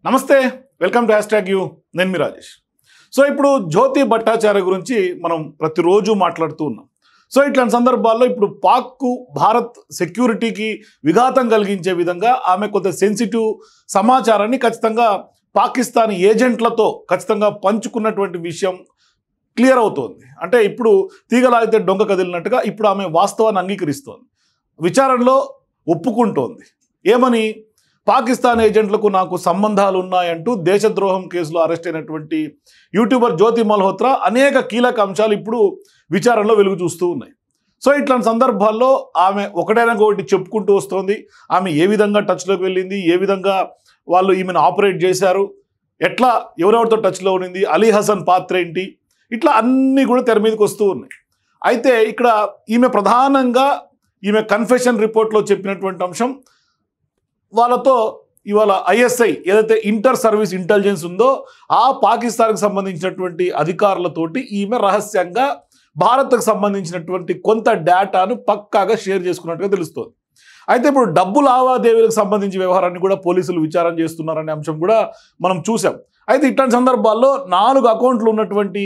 నమస్తే, welcome to #you. నేను మీ Rajesh. So ఇప్పుడు జ్యోతి భట్టాచార్య గురించి మనం ప్రతిరోజు మాట్లాడుతూ ఉన్నాం. సో ఇట్లాంటి సందర్భాల్లో ఇప్పుడు పాక్కు భారత్ సెక్యూరిటీకి విఘాతం కలిగించే విధంగా ఆమె కొంత సెన్సిటివ్ సమాచారాన్ని ఖచ్చితంగా పాకిస్తాన్ ఏజెంట్లతో ఖచ్చితంగా పంచుకున్నటువంటి విషయం క్లియర్ అవుతోంది. అంటే ఇప్పుడు తీగలాగితే డొంక కదిలినట్టుగా ఇప్పుడు ఆమె వాస్తవాన్ని అంగీకరిస్తోంది, విచారణలో ఒప్పుకుంటోంది. ఏమని? పాకిస్తాన్ ఏజెంట్లకు నాకు సంబంధాలు ఉన్నాయంటూ దేశద్రోహం కేసులో అరెస్ట్ అయినటువంటి యూట్యూబర్ జ్యోతి మల్హోత్రా అనేక కీలక అంశాలు ఇప్పుడు విచారణలో వెలుగు చూస్తూ ఉన్నాయి. సో ఇట్లాంటి సందర్భాల్లో ఆమె ఒకటైనా ఒకటి చెప్పుకుంటూ వస్తోంది. ఆమె ఏ విధంగా టచ్లోకి వెళ్ళింది, ఏ విధంగా వాళ్ళు ఈమెను ఆపరేట్ చేశారు, ఎట్లా ఎవరెవరితో టచ్లో ఉండింది, అలీ హసన్ పాత్ర ఏంటి, ఇట్లా అన్నీ కూడా తెర మీదకి వస్తూ ఉన్నాయి. అయితే ఇక్కడ ఈమె ప్రధానంగా ఈమె కన్ఫెషన్ రిపోర్ట్లో చెప్పినటువంటి అంశం, వాళ్ళతో ఇవాళ ఐఎస్ఐ ఏదైతే ఇంటర్ సర్వీస్ ఇంటెలిజెన్స్ ఉందో ఆ పాకిస్తాన్కి సంబంధించినటువంటి అధికారులతోటి ఈమె రహస్యంగా భారత్కు సంబంధించినటువంటి కొంత డేటాను పక్కాగా షేర్ చేసుకున్నట్టుగా తెలుస్తోంది. అయితే ఇప్పుడు డబ్బు లావాదేవీలకు సంబంధించి వ్యవహారాన్ని కూడా పోలీసులు విచారణ చేస్తున్నారనే అంశం కూడా మనం చూసాం. అయితే ఇట్లాంటి సందర్భాల్లో 4 అకౌంట్లు ఉన్నటువంటి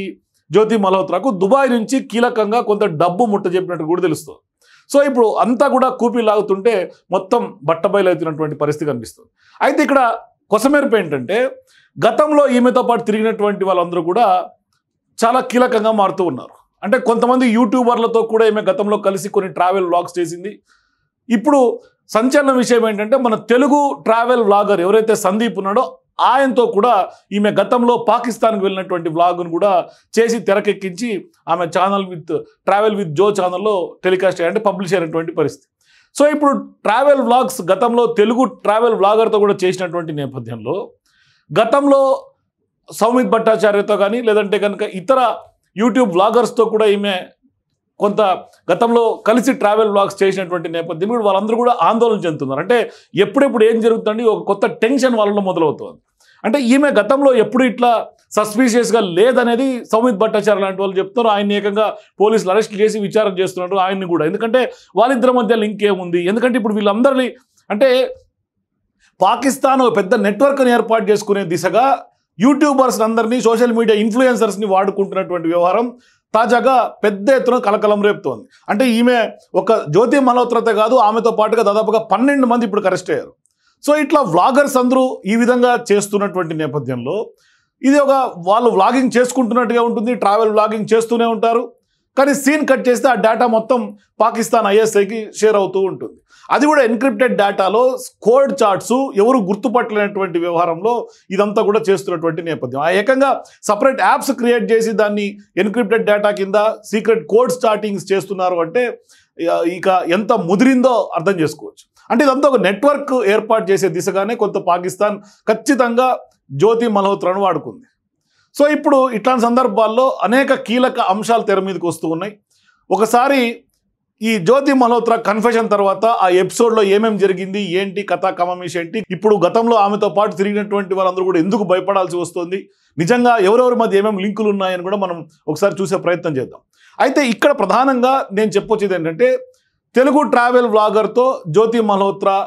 జ్యోతి మల్హోత్రాకు దుబాయ్ నుంచి కీలకంగా కొంత డబ్బు ముట్ట చెప్పినట్టు కూడా తెలుస్తుంది. సో ఇప్పుడు అంతా కూడా కూపీ లాగుతుంటే మొత్తం బట్టబయలవుతున్నటువంటి పరిస్థితి కనిపిస్తుంది. అయితే ఇక్కడ కొసమెరుపు ఏంటంటే, గతంలో ఈమెతో పాటు తిరిగినటువంటి వాళ్ళందరూ కూడా చాలా కీలకంగా మారుతూ ఉన్నారు. అంటే కొంతమంది యూట్యూబర్లతో కూడా ఈమె గతంలో కలిసి కొన్ని ట్రావెల్ వ్లాగ్స్ చేసింది. ఇప్పుడు సంచలన విషయం ఏంటంటే, మన తెలుగు ట్రావెల్ వ్లాగర్ ఎవరైతే సందీప్ ఉన్నాడో ఆయనతో కూడా ఈమె గతంలో పాకిస్తాన్కి వెళ్ళినటువంటి వ్లాగ్ను కూడా చేసి తెరకెక్కించి ఆమె ఛానల్ ట్రావెల్ విత్ జో ఛానల్లో టెలికాస్ట్ అంటే పబ్లిష్ అయినటువంటి పరిస్థితి. సో ఇప్పుడు ట్రావెల్ వ్లాగ్స్ గతంలో తెలుగు ట్రావెల్ వ్లాగర్తో కూడా చేసినటువంటి నేపథ్యంలో గతంలో సౌమిత్ భట్టాచార్యతో కానీ లేదంటే కనుక ఇతర యూట్యూబ్ వ్లాగర్స్తో కూడా ఈమె కొంత గతంలో కలిసి ట్రావెల్ వ్లాగ్స్ చేసినటువంటి నేపథ్యం ఇప్పుడు వాళ్ళందరూ కూడా ఆందోళన చెందుతున్నారు. అంటే ఎప్పుడెప్పుడు ఏం జరుగుతుంది, ఒక కొత్త టెన్షన్ వాళ్ళలో మొదలవుతుంది. అంటే ఈమె గతంలో ఎప్పుడు ఇట్లా సస్పీషియస్గా లేదనేది సౌమిత్ భట్టాచార్య లాంటి వాళ్ళు చెప్తున్నారు. ఆయన ఏకంగా పోలీసులు అరెస్ట్ చేసి విచారణ చేస్తున్నారు ఆయన్ని కూడా. ఎందుకంటే వాళ్ళిద్దరి మధ్య లింక్ ఏముంది, ఎందుకంటే ఇప్పుడు వీళ్ళందరినీ అంటే పాకిస్తాన్ పెద్ద నెట్వర్క్ని ఏర్పాటు చేసుకునే దిశగా యూట్యూబర్స్ అందరినీ, సోషల్ మీడియా ఇన్ఫ్లుయెన్సర్స్ని వాడుకుంటున్నటువంటి వ్యవహారం తాజాగా పెద్ద ఎత్తున కలకలం రేపుతోంది. అంటే ఈమె ఒక జ్యోతి మల్హోత్రాతో కాదు, ఆమెతో పాటుగా దాదాపుగా 12 మంది ఇప్పుడు అరెస్ట్ అయ్యారు. సో ఇట్లా వ్లాగర్స్ అందరూ ఈ విధంగా చేస్తున్నటువంటి నేపథ్యంలో ఇది వాళ్ళు వ్లాగింగ్ చేసుకుంటున్నట్టుగా ఉంటుంది, ట్రావెల్ వ్లాగింగ్ చేస్తూనే ఉంటారు. కానీ సీన్ కట్ చేస్తే ఆ డేటా మొత్తం పాకిస్తాన్ ఐఎస్ఐకి షేర్ అవుతూ ఉంటుంది. అది కూడా ఎన్క్రిప్టెడ్ డేటాలో కోడ్ చార్ట్స్ ఎవరు గుర్తుపట్టలేనటువంటి వ్యవహారంలో ఇదంతా కూడా చేస్తున్నటువంటి నేపథ్యం. ఆ ఏకంగా సపరేట్ యాప్స్ క్రియేట్ చేసి దాన్ని ఎన్క్రిప్టెడ్ డేటా కింద సీక్రెట్ కోడ్ స్టార్టింగ్స్ చేస్తున్నారు. అంటే ఇక ఎంత ముదిరిందో అర్థం చేసుకోవచ్చు. అంటే ఇదంతా ఒక నెట్వర్క్ ఏర్పాటు చేసే దిశగానే కొంత పాకిస్తాన్ ఖచ్చితంగా జ్యోతి మల్హోత్రాను వాడుకుంది. సో ఇప్పుడు ఇట్లాంటి సందర్భాల్లో అనేక కీలక అంశాలు తెర మీదకి వస్తూ ఉన్నాయి. ఒకసారి ఈ జ్యోతి మల్హోత్రా కన్ఫెషన్ తర్వాత ఆ ఎపిసోడ్లో ఏమేమి జరిగింది, ఏంటి కథా కమమీష్ ఏంటి, ఇప్పుడు గతంలో ఆమెతో పాటు తిరిగినటువంటి వాళ్ళందరూ కూడా ఎందుకు భయపడాల్సి వస్తుంది, నిజంగా ఎవరెవరి మధ్య ఏమేమి లింకులు ఉన్నాయని కూడా మనం ఒకసారి చూసే ప్రయత్నం చేద్దాం. అయితే ఇక్కడ ప్రధానంగా నేను చెప్పొచ్చేది ఏంటంటే, తెలుగు ట్రావెల్ వ్లాగర్తో జ్యోతి మల్హోత్రా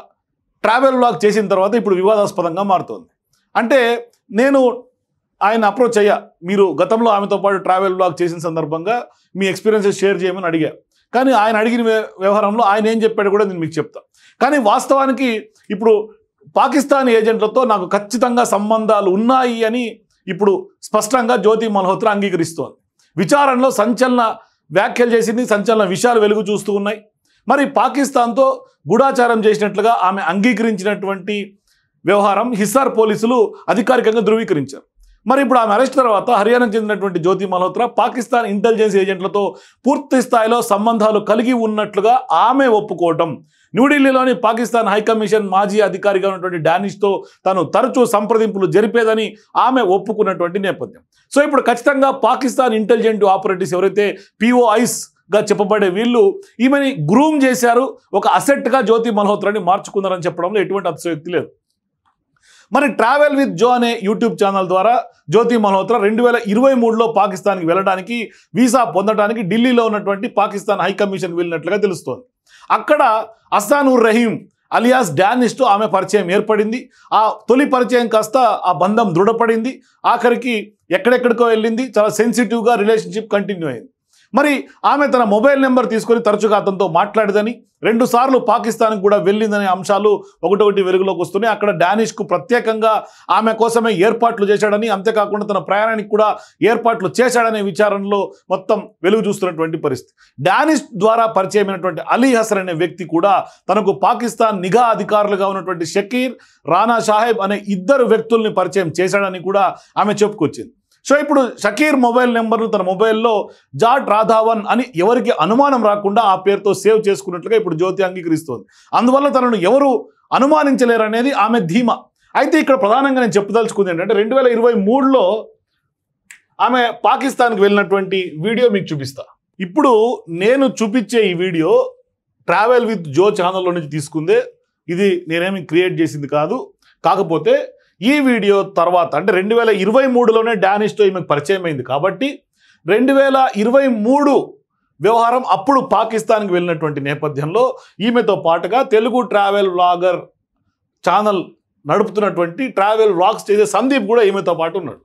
ట్రావెల్ వ్లాగ్ చేసిన తర్వాత ఇప్పుడు వివాదాస్పదంగా మారుతోంది. అంటే నేను ఆయన అప్రోచ్ అయ్యా, మీరు గతంలో ఆమెతో పాటు ట్రావెల్ వ్లాగ్ చేసిన సందర్భంగా మీ ఎక్స్పీరియన్సెస్ షేర్ చేయమని అడిగా. కానీ ఆయన అడిగిన వ్యవహారంలో ఆయన ఏం చెప్పాడు కూడా నేను మీకు చెప్తాను. కానీ వాస్తవానికి ఇప్పుడు పాకిస్తాన్ ఏజెంట్లతో నాకు ఖచ్చితంగా సంబంధాలు ఉన్నాయి అని ఇప్పుడు స్పష్టంగా జ్యోతి మల్హోత్రా అంగీకరిస్తోంది. విచారణలో సంచలన వ్యాఖ్యలు చేసింది, సంచలన విషయాలు వెలుగు చూస్తూ ఉన్నాయి. మరి పాకిస్తాన్తో గూఢాచారం చేసినట్లుగా ఆమె అంగీకరించినటువంటి వ్యవహారం హిస్సార్ పోలీసులు అధికారికంగా ధృవీకరించారు. మరి ఇప్పుడు ఆమె అరెస్ట్ తర్వాత హర్యానాకు చెందినటువంటి జ్యోతి మల్హోత్రా పాకిస్తాన్ ఇంటెలిజెన్స్ ఏజెంట్లతో పూర్తి స్థాయిలో సంబంధాలు కలిగి ఉన్నట్లుగా ఆమె ఒప్పుకోవటం, న్యూఢిల్లీలోని పాకిస్తాన్ హైకమిషన్ మాజీ అధికారిగా ఉన్నటువంటి డానిష్తో తను తరచూ సంప్రదింపులు జరిపేదని ఆమె ఒప్పుకున్నటువంటి నేపథ్యం. సో ఇప్పుడు ఖచ్చితంగా పాకిస్తాన్ ఇంటెలిజెంట్ ఆపరేటివ్స్ ఎవరైతే POIsగా చెప్పబడే వీళ్ళు ఈమెని గ్రూమ్ చేశారు, ఒక అసెట్గా జ్యోతి మల్హోత్రాని మార్చుకున్నారని చెప్పడంలో ఎటువంటి అతిశయోక్తి లేదు. మరి ట్రావెల్ విత్ జో అనే యూట్యూబ్ ఛానల్ ద్వారా జ్యోతి మల్హోత్రా 2023లో పాకిస్తాన్కి వెళ్ళడానికి వీసా పొందడానికి ఢిల్లీలో ఉన్నటువంటి పాకిస్తాన్ హైకమిషన్కి వెళ్ళినట్లుగా తెలుస్తోంది. అక్కడ అసానుర్ రహీం అలియాస్ డానిష్తో ఆమె పరిచయం ఏర్పడింది. ఆ తొలి పరిచయం కాస్త ఆ బంధం దృఢపడింది. ఆఖరికి ఎక్కడెక్కడికో వెళ్ళింది. చాలా సెన్సిటివ్గా రిలేషన్షిప్ కంటిన్యూ అయింది. మరి ఆమె తన మొబైల్ నెంబర్ తీసుకొని తరచుగా అతనితో మాట్లాడదని, 2 సార్లు పాకిస్తాన్కి కూడా వెళ్ళిందనే అంశాలు ఒకటొకటి వెలుగులోకి వస్తున్నాయి. అక్కడ డానిష్కు ప్రత్యేకంగా ఆమె కోసమే ఏర్పాట్లు చేశాడని, అంతేకాకుండా తన ప్రయాణానికి కూడా ఏర్పాట్లు చేశాడనే విచారణలో మొత్తం వెలుగు చూస్తున్నటువంటి పరిస్థితి. డానిష్ ద్వారా పరిచయమైనటువంటి అలీ హసన్ అనే వ్యక్తి కూడా తనకు పాకిస్తాన్ నిఘా అధికారులుగా ఉన్నటువంటి షకీర్, రానా సాహెబ్ అనే 2 వ్యక్తుల్ని పరిచయం చేశాడని కూడా ఆమె చెప్పుకొచ్చింది. సో ఇప్పుడు షకీర్ మొబైల్ నెంబర్ను తన మొబైల్లో జాట్ రాధావన్ అని ఎవరికి అనుమానం రాకుండా ఆ పేరుతో సేవ్ చేసుకున్నట్లుగా ఇప్పుడు జ్యోతి అంగీకరిస్తోంది. అందువల్ల తనను ఎవరు అనుమానించలేరనేది ఆమె ధీమా. అయితే ఇక్కడ ప్రధానంగా నేను చెప్పదలుచుకుంది ఏంటంటే 2023లో ఆమె పాకిస్తాన్కి వెళ్ళినటువంటి వీడియో మీకు చూపిస్తా. ఇప్పుడు నేను చూపించే ఈ వీడియో ట్రావెల్ విత్ జో ఛానల్లో నుంచి తీసుకుందే. ఇది నేనేమి క్రియేట్ చేసింది కాదు. కాకపోతే ఈ వీడియో తర్వాత అంటే 2023లోనే డానిష్తో ఈమెకు పరిచయం అయింది కాబట్టి 2023 వ్యవహారం అప్పుడు పాకిస్తాన్కి వెళ్ళినటువంటి నేపథ్యంలో ఈమెతో పాటుగా తెలుగు ట్రావెల్ వ్లాగర్ ఛానల్ నడుపుతున్నటువంటి ట్రావెల్ వ్లాగ్స్ చేసే సందీప్ కూడా ఈమెతో పాటు ఉన్నాడు.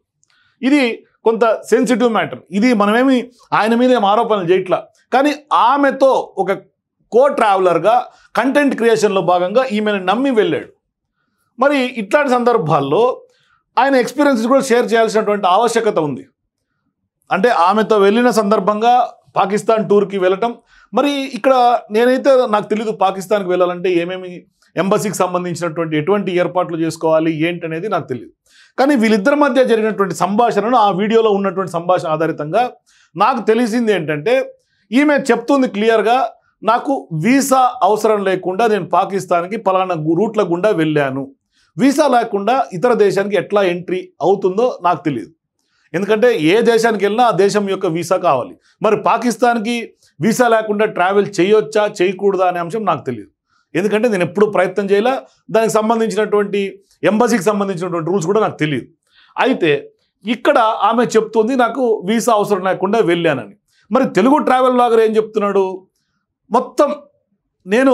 ఇది కొంత సెన్సిటివ్ మ్యాటర్. ఇది మనమేమి ఆయన మీద ఏం ఆరోపణలు చేయట్లా. కానీ ఆమెతో ఒక కో ట్రావెలర్గా కంటెంట్ క్రియేషన్లో భాగంగా ఈమెను నమ్మి వెళ్ళాడు. మరి ఇట్లాంటి సందర్భాల్లో ఆయన ఎక్స్పీరియన్స్ కూడా షేర్ చేయాల్సినటువంటి ఆవశ్యకత ఉంది. అంటే ఆమెతో వెళ్ళిన సందర్భంగా పాకిస్తాన్ టూర్కి వెళ్ళటం. మరి ఇక్కడ నేనైతే నాకు తెలీదు పాకిస్తాన్కి వెళ్ళాలంటే ఏమేమి ఎంబసీకి సంబంధించినటువంటి ఎటువంటి ఏర్పాట్లు చేసుకోవాలి ఏంటనేది నాకు తెలియదు. కానీ వీళ్ళిద్దరి మధ్య జరిగినటువంటి సంభాషణను ఆ వీడియోలో ఉన్నటువంటి సంభాషణ ఆధారితంగా నాకు తెలిసింది ఏంటంటే ఈమె చెప్తుంది క్లియర్గా, నాకు వీసా అవసరం లేకుండా నేను పాకిస్తాన్కి పలానా రూట్ల గుండా వెళ్ళాను. వీసా లేకుండా ఇతర దేశానికి ఎట్లా ఎంట్రీ అవుతుందో నాకు తెలియదు. ఎందుకంటే ఏ దేశానికి వెళ్ళినా ఆ దేశం యొక్క వీసా కావాలి. మరి పాకిస్తాన్కి వీసా లేకుండా ట్రావెల్ చేయొచ్చా చేయకూడదా అనే అంశం నాకు తెలియదు. ఎందుకంటే నేను ఎప్పుడు ప్రయత్నం చేయలే. దానికి సంబంధించినటువంటి ఎంబసీకి సంబంధించినటువంటి రూల్స్ కూడా నాకు తెలియదు. అయితే ఇక్కడ ఆమె చెప్తుంది నాకు వీసా అవసరం లేకుండా వెళ్ళానని. మరి తెలుగు ట్రావెల్ వ్లాగర్ ఏం చెప్తున్నాడు, మొత్తం నేను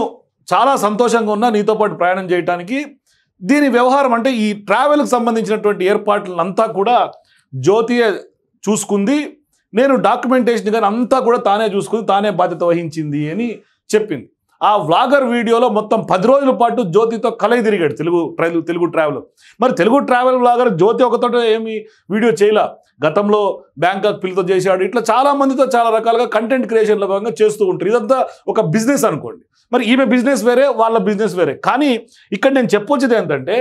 చాలా సంతోషంగా ఉన్నా నీతో పాటు ప్రయాణం చేయడానికి. దీని వ్యవహారం అంటే ఈ ట్రావెల్కి సంబంధించినటువంటి ఏర్పాట్లంతా కూడా జ్యోతియే చూసుకుంది. నేను డాక్యుమెంటేషన్ కానీ అంతా కూడా తానే చూసుకుంది, తానే బాధ్యత వహించింది అని చెప్పింది. ఆ వ్లాగర్ వీడియోలో మొత్తం 10 రోజుల పాటు జ్యోతితో కలయి తిరిగాడు తెలుగు ట్రావెలర్. మరి తెలుగు ట్రావెల్ వ్లాగర్ జ్యోతి ఒకతో ఏమి వీడియో చేయలే. గతంలో బ్యాంకాక్ పిల్లతో చేశాడు. ఇట్లా చాలా మందితో చాలా రకాలుగా కంటెంట్ క్రియేషన్లో భాగంగా చేస్తూ ఉంటారు. ఇదంతా ఒక బిజినెస్ అనుకోండి. మరి ఈమె బిజినెస్ వేరే, వాళ్ళ బిజినెస్ వేరే. కానీ ఇక్కడ నేను చెప్పొచ్చేది ఏంటంటే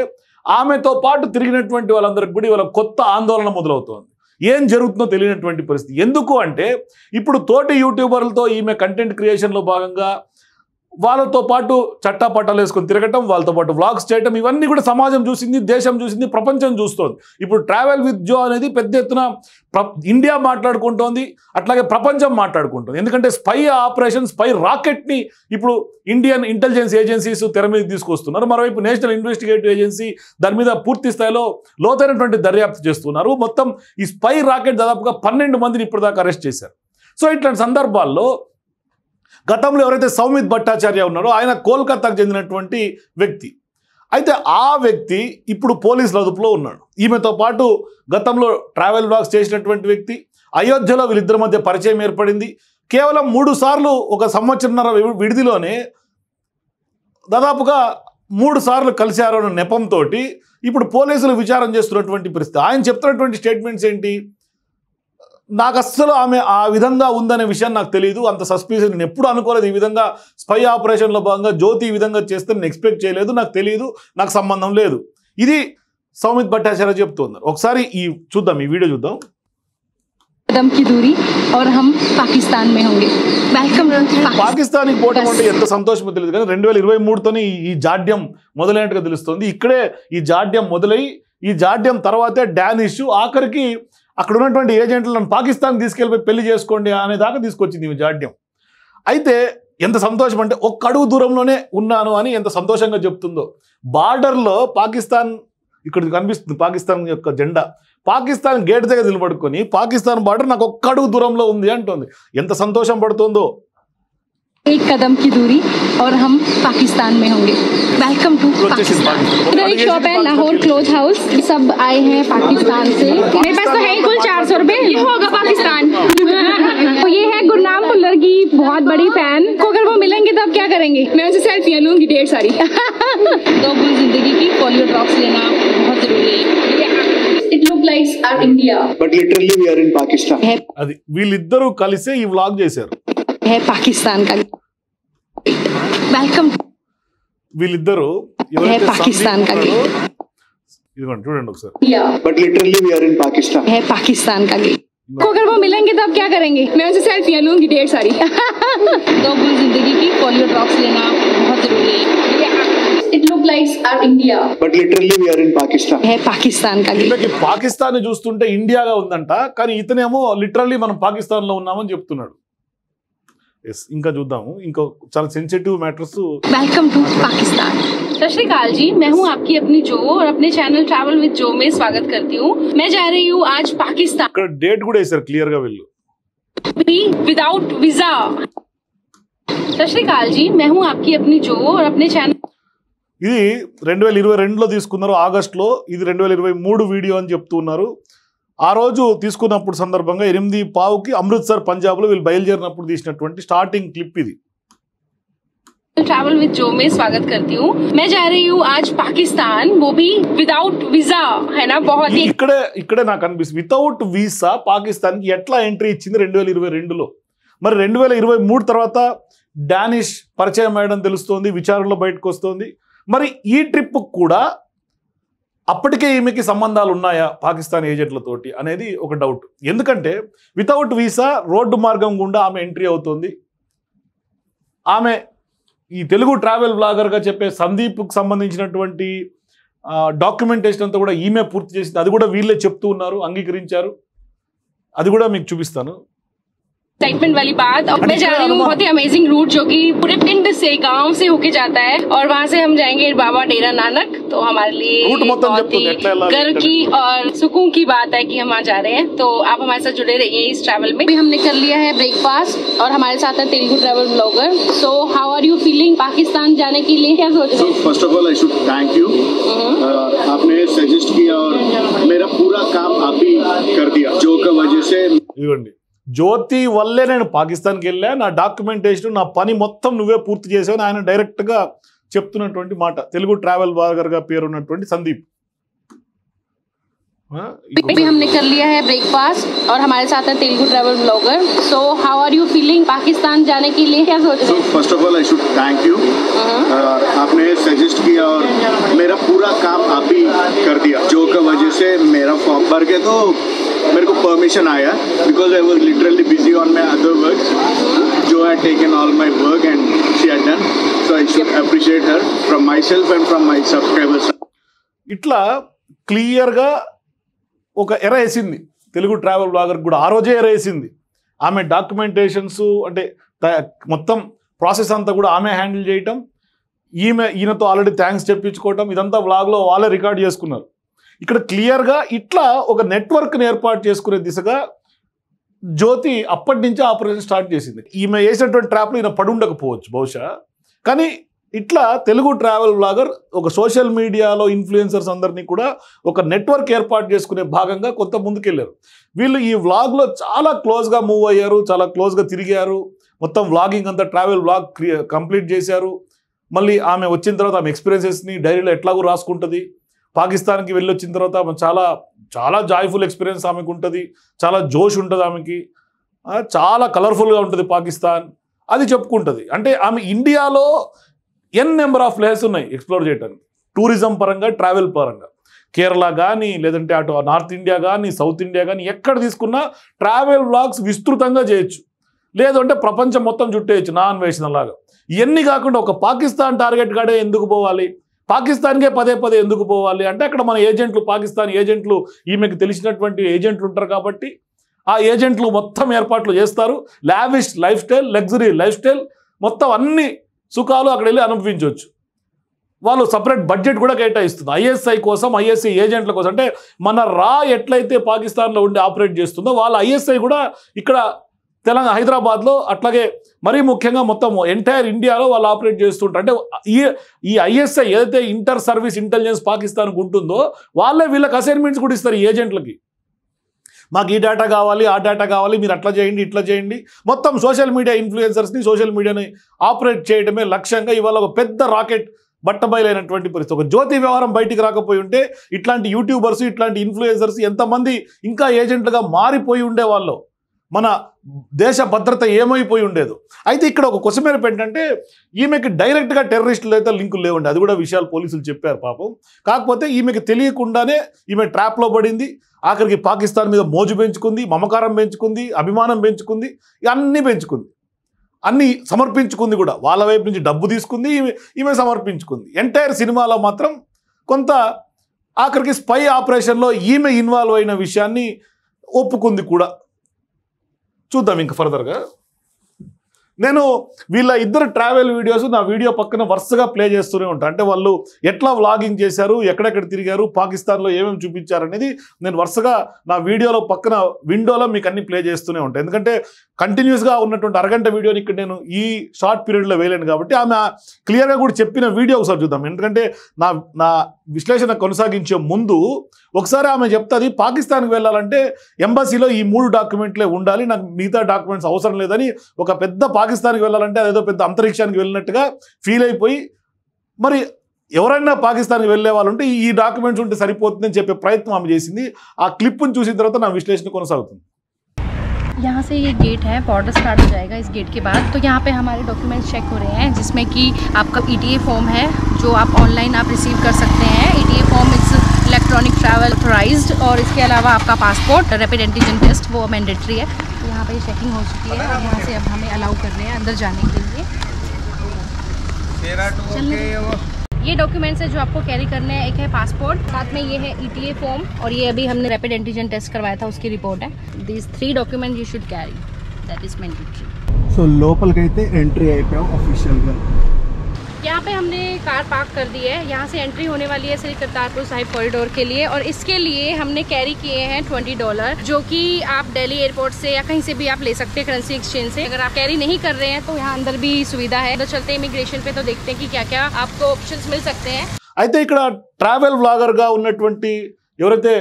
ఆమెతో పాటు తిరిగినటువంటి వాళ్ళందరికీ కూడా ఇవాళ కొత్త ఆందోళన మొదలవుతోంది. ఏం జరుగుతుందో తెలియనటువంటి పరిస్థితి. ఎందుకు అంటే ఇప్పుడు తోటి యూట్యూబర్లతో ఈమె కంటెంట్ క్రియేషన్లో భాగంగా వాళ్ళతో పాటు చట్టాపట్టాలు వేసుకొని తిరగటం, వాళ్ళతో పాటు వ్లాగ్స్ చేయటం, ఇవన్నీ కూడా సమాజం చూసింది, దేశం చూసింది, ప్రపంచం చూస్తోంది. ఇప్పుడు ట్రావెల్ విత్ జో అనేది పెద్ద ఎత్తున ఇండియా మాట్లాడుకుంటోంది, అట్లాగే ప్రపంచం మాట్లాడుకుంటుంది. ఎందుకంటే స్పై ఆపరేషన్, స్పై రాకెట్ని ఇప్పుడు ఇండియన్ ఇంటెలిజెన్స్ ఏజెన్సీస్ తెర మీద తీసుకొస్తున్నారు. మరోవైపు నేషనల్ ఇన్వెస్టిగేటివ్ ఏజెన్సీ దాని మీద పూర్తి స్థాయిలో లోతైనటువంటి దర్యాప్తు చేస్తున్నారు. మొత్తం ఈ స్పై రాకెట్ దాదాపుగా 12 మందిని ఇప్పటిదాకా అరెస్ట్ చేశారు. సో ఇట్లాంటి సందర్భాల్లో గతంలో ఎవరైతే సౌమిత్ భట్టాచార్య ఉన్నారో ఆయన కోల్కతాకు చెందినటువంటి వ్యక్తి. అయితే ఆ వ్యక్తి ఇప్పుడు పోలీసుల అదుపులో ఉన్నాడు. ఈమెతో పాటు గతంలో ట్రావెల్ వ్లాగ్స్ చేసినటువంటి వ్యక్తి. అయోధ్యలో వీళ్ళిద్దరి మధ్య పరిచయం ఏర్పడింది. కేవలం 3 సార్లు ఒక సంవత్సరన్నర విడిదిలోనే దాదాపుగా 3 సార్లు కలిశారు అన్న నెపంతో ఇప్పుడు పోలీసులు విచారణ చేస్తున్నటువంటి పరిస్థితి. ఆయన చెప్తున్నటువంటి స్టేట్మెంట్స్ ఏంటి, నాకు అస్సలు ఆమె ఆ విధంగా ఉందనే విషయం నాకు తెలియదు, అంత సస్పీషియస్, నేను ఎప్పుడు అనుకోలేదు ఈ విధంగా స్పై ఆపరేషన్లో భాగంగా జ్యోతి ఈ విధంగా చేస్తే నేను ఎక్స్పెక్ట్ చేయలేదు, నాకు తెలియదు, నాకు సంబంధం లేదు. ఇది సౌమిత్ భట్టాచార్య చెప్తున్నారు. ఒకసారి చూద్దాం, ఈ వీడియో చూద్దాం. कदम की दूरी और हम पाकिस्तान में होंगे. वेलकम పాకిస్తాన్కి పోవటం అంటే ఎంత సంతోషమో తెలియదు కానీ 2023తోనే ఈ జాడ్యం మొదలైనట్టుగా తెలుస్తుంది. ఇక్కడే ఈ జాడ్యం మొదలై ఈ జాడ్యం తర్వాతే డానిష్ ఆఖరికి అక్కడ ఉన్నటువంటి ఏజెంట్లను పాకిస్తాన్ తీసుకెళ్ళిపోయి పెళ్లి చేసుకోండి అనే దాకా తీసుకొచ్చింది ఈ జాడ్యం. అయితే ఎంత సంతోషం అంటే ఒక్క అడుగు దూరంలోనే ఉన్నాను అని ఎంత సంతోషంగా చెప్తుందో. బార్డర్లో పాకిస్తాన్ ఇక్కడ కనిపిస్తుంది, పాకిస్తాన్ యొక్క జెండా. పాకిస్తాన్ గేట్ దగ్గర నిలబడుకొని పాకిస్తాన్ బార్డర్ నాకు ఒక్క అడుగు దూరంలో ఉంది అంటుంది. ఎంత సంతోషం పడుతుందో. एक कदम की दूरी और हम पाकिस्तान में होंगे। Welcome to Pakistan. इधर एक शॉप है लाहौर क्लोथ हाउस, सब आए हैं पाकिस्तान से। मेरे पास तो है ही कुल 400 रुपए, ये होगा पाकिस्तान। तो ये है गुरनाम भुल्लर की बहुत बड़ी फैन को, अगर वो मिलेंगे तो अब क्या करेंगे? मैं उनसे सेल्फियां लूंगी ढेर सारी। तो अपनी जिंदगी की पोलियो ड्रॉप्स लेना बहुत जरूरी है। It looks like our India, but literally we are in Pakistan. అది వీళ్ళిద్దరూ కలిసే ఈ వ్లాగ్ చేశారు. है पाकिस्तान का। वेलकम వీళ్ళిద్దరూ है पाकिस्तान का। ఇదిగోండి చూడండి ఒకసారి. But literally we are in Pakistan. है पाकिस्तान का गेट। को अगर वो मिलेंगे तो अब क्या करेंगे? मैं उनसे सेल्फियां लूंगी ढेर सारी। तो अपनी जिंदगी की पोलियो ड्रॉप्स लेना बहुत जरूरी है। It looks like our India, but literally we are in Pakistan. है पाकिस्तान का गेट। వీళ్ళకి పాకిస్తాన్ చూస్తుంటే ఇండియాగా ఉందంట, కానీ ఇతనేమో లిటరల్లీ మనం పాకిస్తాన్ లో ఉన్నామని చెప్తున్నాడు. ఇంకా చూద్దాము, ఇంకో చాలా sensitive matters. Welcome to Pakistan. Sat Sri अकाल जी, मैं हूँ आपकी अपनी जो और अपने चैनल ट्रैवल विद जो में स्वागत करती हूँ। मैं जा रही हूँ आज पाकिस्तान ఇక్కడ డేట్ కూడా వేసారు క్లియర్ గా వీళ్ళు. Without visa. सत श्री अकाल जी, मैं हूँ आपकी अपनी जो और अपने चैनल। ఇది 2022లో తీసుకున్నారు ఆగస్టులో, ఇది 2023 వీడియో అని చెప్తున్నారు. ఆ రోజు తీసుకున్నప్పుడు సందర్భంగా 8:15కి అమృత్సర్ పంజాబ్లో వీళ్ళు బయలుదేరినప్పుడు తీసినటువంటి స్టార్టింగ్ క్లిప్ ఇది. ट्रैवल विद जो में स्वागत करती हूँ। मैं जा रही हूँ आज पाकिस्तान, वो भी विदाउट वीजा, है ना। बहुत ही ఇక్కడే నాకు అనిపిస్తుంది వితౌట్ వీసా పాకిస్తాన్కి ఎట్లా ఎంట్రీ ఇచ్చింది 2022లో. మరి 2023 తర్వాత డానిష్ పరిచయం అయ్యడం తెలుస్తోంది, విచారణలో బయటకు వస్తుంది. మరి ఈ ట్రిప్ కూడా అప్పటికే ఈమెకి సంబంధాలు ఉన్నాయా పాకిస్తాన్ ఏజెంట్లతోటి అనేది ఒక డౌట్. ఎందుకంటే వితౌట్ వీసా రోడ్డు మార్గం గుండా ఆమె ఎంట్రీ అవుతుంది. ఆమె ఈ తెలుగు ట్రావెల్ బ్లాగర్గా చెప్పే సందీప్కి సంబంధించినటువంటి డాక్యుమెంటేషన్ అంతా కూడా ఈమె పూర్తి చేసింది. అది కూడా వీళ్ళే చెప్తూ ఉన్నారు, అంగీకరించారు. అది కూడా మీకు చూపిస్తాను. एक्साइटमेंट वाली बात। अब मैं जा रही हूँ बहुत ही अमेजिंग रूट जो कि पूरे पिंड से गांव से होके जाता है और वहाँ से हम जाएंगे बाबा डेरा नानक। तो हमारे लिए बहुत ही गर्व की और सुकून की बात है कि हम वहाँ जा रहे हैं। तो आप हमारे साथ जुड़े रहिए इस ट्रैवल में। अभी हमने कर लिया है ब्रेकफास्ट और हमारे साथ है Telugu travel blogger. So how are you feeling Pakistan जाने के लिए, क्या सोच रहे हैं? First of all I should thank you, आपने सजेस्ट किया और मेरा पूरा काम आप ही कर दिया, जो की वजह से ఇవ్వండి. జ్యోతి వల్లే నేను పాకిస్తాన్కి వెళ్ళా, నా డాక్యుమెంటేషన్ నా పని మొత్తం నువ్వే పూర్తి చేసావు ఆయన డైరెక్ట్గా చెప్తున్నటువంటి మాట తెలుగు ట్రావెల్ బ్లాగర్గా పేరున్నటువంటి సందీప్. अभी हमने कर लिया है ब्रेकफास्ट और हमारे साथ है Telugu travel blogger. So how are you feeling Pakistan जाने के लिए, क्या सोच रहे हैं? First of all I should thank you, आपने सजेस्ट किया और मेरा पूरा काम आप ही कर दिया, जो की वजह से मेरा फॉर्म भर के तो मेरे को परमिशन आया, because I was literally busy on my other work. जो had taken all my work and she had done, so I should appreciate her from myself and from my subscribers. ఇట్లా క్లియర్గా ఒక ఎర వేసింది Telugu travel blogger కూడా. ఆ రోజే ఎర వేసింది. ఆమె డాక్యుమెంటేషన్స్ అంటే మొత్తం ప్రాసెస్ అంతా కూడా ఆమె హ్యాండిల్ చేయటం, ఈయనతో ఆల్రెడీ థ్యాంక్స్ చెప్పించుకోవటం, ఇదంతా బ్లాగ్లో వాళ్ళే రికార్డ్ చేసుకున్నారు. ఇక్కడ క్లియర్గా ఇట్లా ఒక నెట్వర్క్ని ఏర్పాటు చేసుకునే దిశగా జ్యోతి అప్పటి నుంచే ఆపరేషన్ స్టార్ట్ చేసింది. ఈమె వేసినటువంటి ట్రాప్లో ఈయన పడి ఉండకపోవచ్చు బహుశా, కానీ ఇట్లా తెలుగు ట్రావెల్ బ్లాగర్ ఒక సోషల్ మీడియాలో ఇన్ఫ్లుయెన్సర్స్ అందరినీ కూడా ఒక నెట్వర్క్ ఏర్పాటు చేసుకునే భాగంగా కొంత ముందుకెళ్ళారు. వీళ్ళు ఈ వ్లాగ్లో చాలా క్లోజ్గా మూవ్ అయ్యారు, చాలా క్లోజ్గా తిరిగారు. మొత్తం వ్లాగింగ్ అంతా ట్రావెల్ వ్లాగ్ కంప్లీట్ చేశారు. మళ్ళీ ఆమె వచ్చిన తర్వాత ఆమె ఎక్స్పీరియన్సెస్ని డైరీలో ఎట్లాగూ రాసుకుంటుంది. పాకిస్తాన్కి వెళ్ళి వచ్చిన తర్వాత ఆమె చాలా చాలా జాయ్ఫుల్ ఎక్స్పీరియన్స్ ఆమెకు ఉంటుంది, చాలా జోష్ ఉంటుంది ఆమెకి, చాలా కలర్ఫుల్గా ఉంటుంది పాకిస్తాన్, అది చెప్పుకుంటుంది. అంటే ఆమె ఇండియాలో నెంబర్ ఆఫ్ ప్లేసెస్ ఉన్నాయి ఎక్స్ప్లోర్ చేయడానికి, టూరిజం పరంగా, ట్రావెల్ పరంగా. కేరళ కానీ, లేదంటే అటు నార్త్ ఇండియా కానీ, సౌత్ ఇండియా కానీ, ఎక్కడ తీసుకున్నా ట్రావెల్ వ్లాగ్స్ విస్తృతంగా చేయొచ్చు. లేదు అంటే ప్రపంచం మొత్తం చుట్టేయచ్చు నాన్ వేసిన లాగా. ఇవన్నీ కాకుండా ఒక పాకిస్తాన్ టార్గెట్ కాడే ఎందుకు పోవాలి, పాకిస్తాన్కే పదే పదే ఎందుకు పోవాలి అంటే అక్కడ మన ఏజెంట్లు, పాకిస్తాన్ ఏజెంట్లు, ఈమెకు తెలిసినటువంటి ఏజెంట్లు ఉంటారు కాబట్టి ఆ ఏజెంట్లు మొత్తం ఏర్పాట్లు చేస్తారు. Lavish life style, luxury life style, మొత్తం అన్ని సుఖాలు అక్కడ వెళ్ళి అనుభవించవచ్చు. వాళ్ళు సపరేట్ బడ్జెట్ కూడా కేటాయిస్తుంది ఐఎస్ఐ కోసం, ఐఎస్ఐ ఏజెంట్ల కోసం. అంటే మన రా ఎట్లయితే పాకిస్తాన్లో ఉండి ఆపరేట్ చేస్తుందో వాళ్ళ ఐఎస్ఐ కూడా ఇక్కడ తెలంగాణ హైదరాబాద్లో, అట్లాగే మరీ ముఖ్యంగా మొత్తం ఎంటైర్ ఇండియాలో వాళ్ళు ఆపరేట్ చేస్తుంటారు. అంటే ఈ ISI ఏదైతే ఇంటర్ సర్వీస్ ఇంటెలిజెన్స్ పాకిస్తాన్కి ఉంటుందో వాళ్ళే వీళ్ళకి అసైన్మెంట్స్ కూడా ఇస్తారు ఈ ఏజెంట్లకి. మాకు ఈ డేటా కావాలి, ఆ డేటా కావాలి, మీరు అట్లా చేయండి, ఇట్లా చేయండి. మొత్తం సోషల్ మీడియా ఇన్ఫ్లుయెన్సర్స్ని, సోషల్ మీడియాని ఆపరేట్ చేయడమే లక్ష్యంగా ఇవాళ ఒక పెద్ద రాకెట్ బట్టబయలైనటువంటి పరిస్థితి. ఒక జ్యోతి వ్యవహారం బయటికి రాకపోయి ఉంటే ఇట్లాంటి యూట్యూబర్స్, ఇట్లాంటి ఇన్ఫ్లుయెన్సర్స్ ఎంతమంది ఇంకా ఏజెంట్లుగా మారిపోయి ఉండేవాళ్ళు, మన దేశ భద్రత ఏమైపోయి ఉండేది. అయితే ఇక్కడ ఒక క్వశ్చన్ ఏంటంటే ఈమెకి డైరెక్ట్గా టెర్రరిస్టులు అయితే లింకులు లేవండి. అది కూడా విషయాలు పోలీసులు చెప్పారు పాపం. కాకపోతే ఈమెకి తెలియకుండానే ఈమె ట్రాప్లో పడింది. ఆఖరికి పాకిస్తాన్ మీద మోజు పెంచుకుంది, మమకారం పెంచుకుంది, అభిమానం పెంచుకుంది, అన్నీ పెంచుకుంది, అన్నీ సమర్పించుకుంది కూడా. వాళ్ళ వైపు నుంచి డబ్బు తీసుకుంది, ఈమె సమర్పించుకుంది. ఎంటైర్ సినిమాలో మాత్రం కొంత ఆఖరికి స్పై ఆపరేషన్లో ఈమె ఇన్వాల్వ్ అయిన విషయాన్ని ఒప్పుకుంది కూడా. చూద్దాం ఇంకా ఫర్దర్గా. నేను వీళ్ళ ఇద్దరు ట్రావెల్ వీడియోస్ నా వీడియో పక్కన వరుసగా ప్లే చేస్తూనే ఉంటాను. అంటే వాళ్ళు ఎట్లా వ్లాగింగ్ చేశారు, ఎక్కడెక్కడ తిరిగారు, పాకిస్తాన్లో ఏమేమి చూపించారు అనేది నేను వరుసగా నా వీడియోలో పక్కన విండోలో మీకు అన్ని ప్లే చేస్తూనే ఉంటాను. ఎందుకంటే కంటిన్యూస్గా ఉన్నటువంటి అరగంట వీడియోని ఇక్కడ నేను ఈ షార్ట్ పీరియడ్లో వేయలేను కాబట్టి ఆమె క్లియర్గా కూడా చెప్పిన వీడియో ఒకసారి చూద్దాం. ఎందుకంటే నా విశ్లేషణ కొనసాగించే ముందు ఒకసారి ఆమె చెప్తుంది పాకిస్తాన్కి వెళ్ళాలంటే ఎంబసీలో ఈ 3 డాక్యుమెంట్లే ఉండాలి, నాకు మిగతా డాక్యుమెంట్స్ అవసరం లేదని ఒక పెద్ద పాకిస్తాన్కి వెళ్ళాలంటే అదేదో పెద్ద అంతరిక్షానికి వెళ్ళినట్టుగా ఫీల్ అయిపోయి, మరి ఎవరైనా పాకిస్తాన్కి వెళ్ళే వాళ్ళు ఉంటే ఈ డాక్యుమెంట్స్ ఉంటే సరిపోతుందని చెప్పే ప్రయత్నం ఆమె చేసింది. ఆ క్లిప్ను చూసిన తర్వాత నా విశ్లేషణ కొనసాగుతుంది. यहाँ से ये गेट है, बॉर्डर स्टार्ट हो जाएगा इस गेट के बाद। तो यहाँ पे हमारे डॉक्यूमेंट्स चेक हो रहे हैं, जिसमें कि आपका ETA फॉर्म है जो आप ऑनलाइन आप रिसीव कर सकते हैं। ETA form it's electronic travel authorised, और इसके अलावा आपका पासपोर्ट, रैपिड एंटीजन टेस्ट वो मैंडेटरी है। तो यहाँ पे चेकिंग हो चुकी है और यहाँ से अब हमें अलाउ कर रहे हैं अंदर जाने के लिए। ये डॉक्यूमेंट्स है जो आपको कैरी करने हैं। एक है पासपोर्ट, साथ में ये है ETA फॉर्म, और ये अभी हमने रैपिड एंटीजन टेस्ट करवाया था उसकी रिपोर्ट है। These 3 document you should carry, that is mandatory. So లోపలికైతే ఎంట్రీ అయిపోయాం ऑफिशियलగా. यहाँ पे हमने कार पार्क कर दी है। यहाँ से एंट्री होने वाली है श्री करतारपुर साहिब कॉरिडोर के लिए, और इसके लिए हमने कैरी किए हैं $20, जो कि आप दिल्ली एयरपोर्ट से या कहीं से भी आप ले सकते हैं करेंसी एक्सचेंज से। अगर आप कैरी नहीं कर रहे हैं तो यहाँ अंदर भी सुविधा है। तो चलते हैं इमिग्रेशन पे, तो देखते हैं कि क्या क्या आपको ऑप्शंस मिल सकते हैं। అయితే ఇక్కడ ట్రావెల్ వ్లాగర్గా ఉన్నటువంటి ఎవరైతే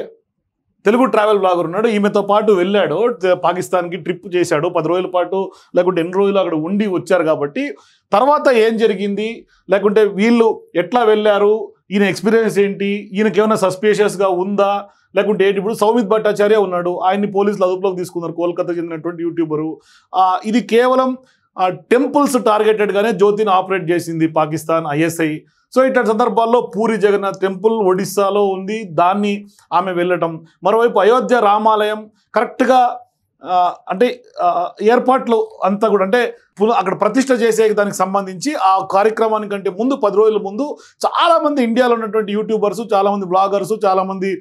తెలుగు ట్రావెల్ బ్లాగర్ ఉన్నాడు, ఈమెతో పాటు వెళ్ళాడు పాకిస్తాన్కి, ట్రిప్ చేశాడు 10 రోజుల పాటు, లేకుంటే ఎన్ని రోజులు అక్కడ ఉండి వచ్చారు. కాబట్టి తర్వాత ఏం జరిగింది, లేకుంటే వీళ్ళు ఎట్లా వెళ్ళారు, ఈయన ఎక్స్పీరియన్స్ ఏంటి, ఈయనకి ఏమైనా సస్పిషియస్గా ఉందా, లేకుంటే ఏంటి. ఇప్పుడు సౌమిత్ భట్టాచార్య ఉన్నాడు, ఆయన్ని పోలీసులు అదుపులోకి తీసుకున్నారు, కోల్కతాకి చెందినటువంటి యూట్యూబరు. ఇది కేవలం టెంపుల్స్ టార్గెటెడ్గానే జ్యోతిని ఆపరేట్ చేసింది పాకిస్తాన్ ISI. సో ఇట్లాంటి సందర్భాల్లో పూరి జగన్నాథ్ టెంపుల్ ఒడిస్సాలో ఉంది, దాన్ని ఆమె వెళ్ళటం. మరోవైపు అయోధ్య రామాలయం కరెక్ట్గా అంటే ఏర్పాట్లు అంతా కూడా, అంటే అక్కడ ప్రతిష్ట చేసే దానికి సంబంధించి ఆ కార్యక్రమానికంటే ముందు 10 రోజుల ముందు చాలామంది ఇండియాలో ఉన్నటువంటి యూట్యూబర్స్, చాలామంది బ్లాగర్స్, చాలామంది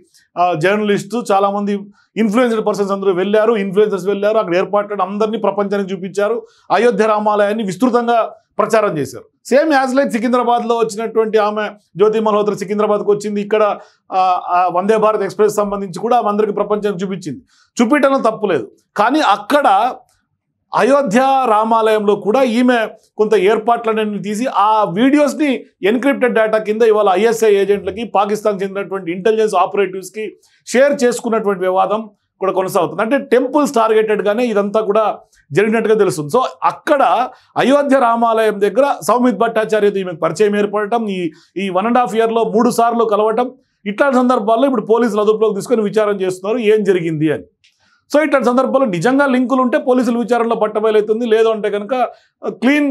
జర్నలిస్టు, చాలామంది ఇన్ఫ్లుయెన్స్డ్ పర్సన్స్ అందరూ వెళ్ళారు, ఇన్ఫ్లుయెన్సర్స్ వెళ్ళారు. అక్కడ ఏర్పాట్లు అందరినీ ప్రపంచానికి చూపించారు, అయోధ్య రామాలయాన్ని విస్తృతంగా ప్రచారం చేశారు. సేమ్ యాజ్ లైక్ సికింద్రాబాద్లో వచ్చినటువంటి ఆమె జ్యోతి మల్హోత్రా సికింద్రాబాద్కి వచ్చింది, ఇక్కడ వందే భారత్ ఎక్స్ప్రెస్ సంబంధించి కూడా ఆమె అందరికీ ప్రపంచానికి చూపించింది. చూపించడం తప్పులేదు, కానీ అక్కడ అయోధ్య రామాలయంలో కూడా ఈమె కొంత ఏర్పాట్లన్నీ తీసి ఆ వీడియోస్ని ఎన్క్రిప్టెడ్ డేటా కింద ఇవాళ ISI ఏజెంట్లకి, పాకిస్తాన్ చెందినటువంటి ఇంటెలిజెన్స్ ఆపరేటివ్స్కి షేర్ చేసుకున్నటువంటి వివాదం కూడా కొనసాగుతుంది. అంటే టెంపుల్స్ టార్గెటెడ్గానే ఇదంతా కూడా జరిగినట్టుగా తెలుస్తుంది. సో అక్కడ అయోధ్య రామాలయం దగ్గర సౌమిత్ భట్టాచార్యతో ఈమెకు పరిచయం ఏర్పడటం, ఈ 1.5 yearలో 3 సార్లు కలవటం, ఇట్లాంటి సందర్భాల్లో ఇప్పుడు పోలీసులు అదుపులోకి తీసుకొని విచారణ చేస్తున్నారు ఏం జరిగింది అని. సో ఇట్లాంటి సందర్భాల్లో నిజంగా లింకులు ఉంటే పోలీసులు విచారణలో పట్టబయలవుతుంది, లేదు అంటే కనుక క్లీన్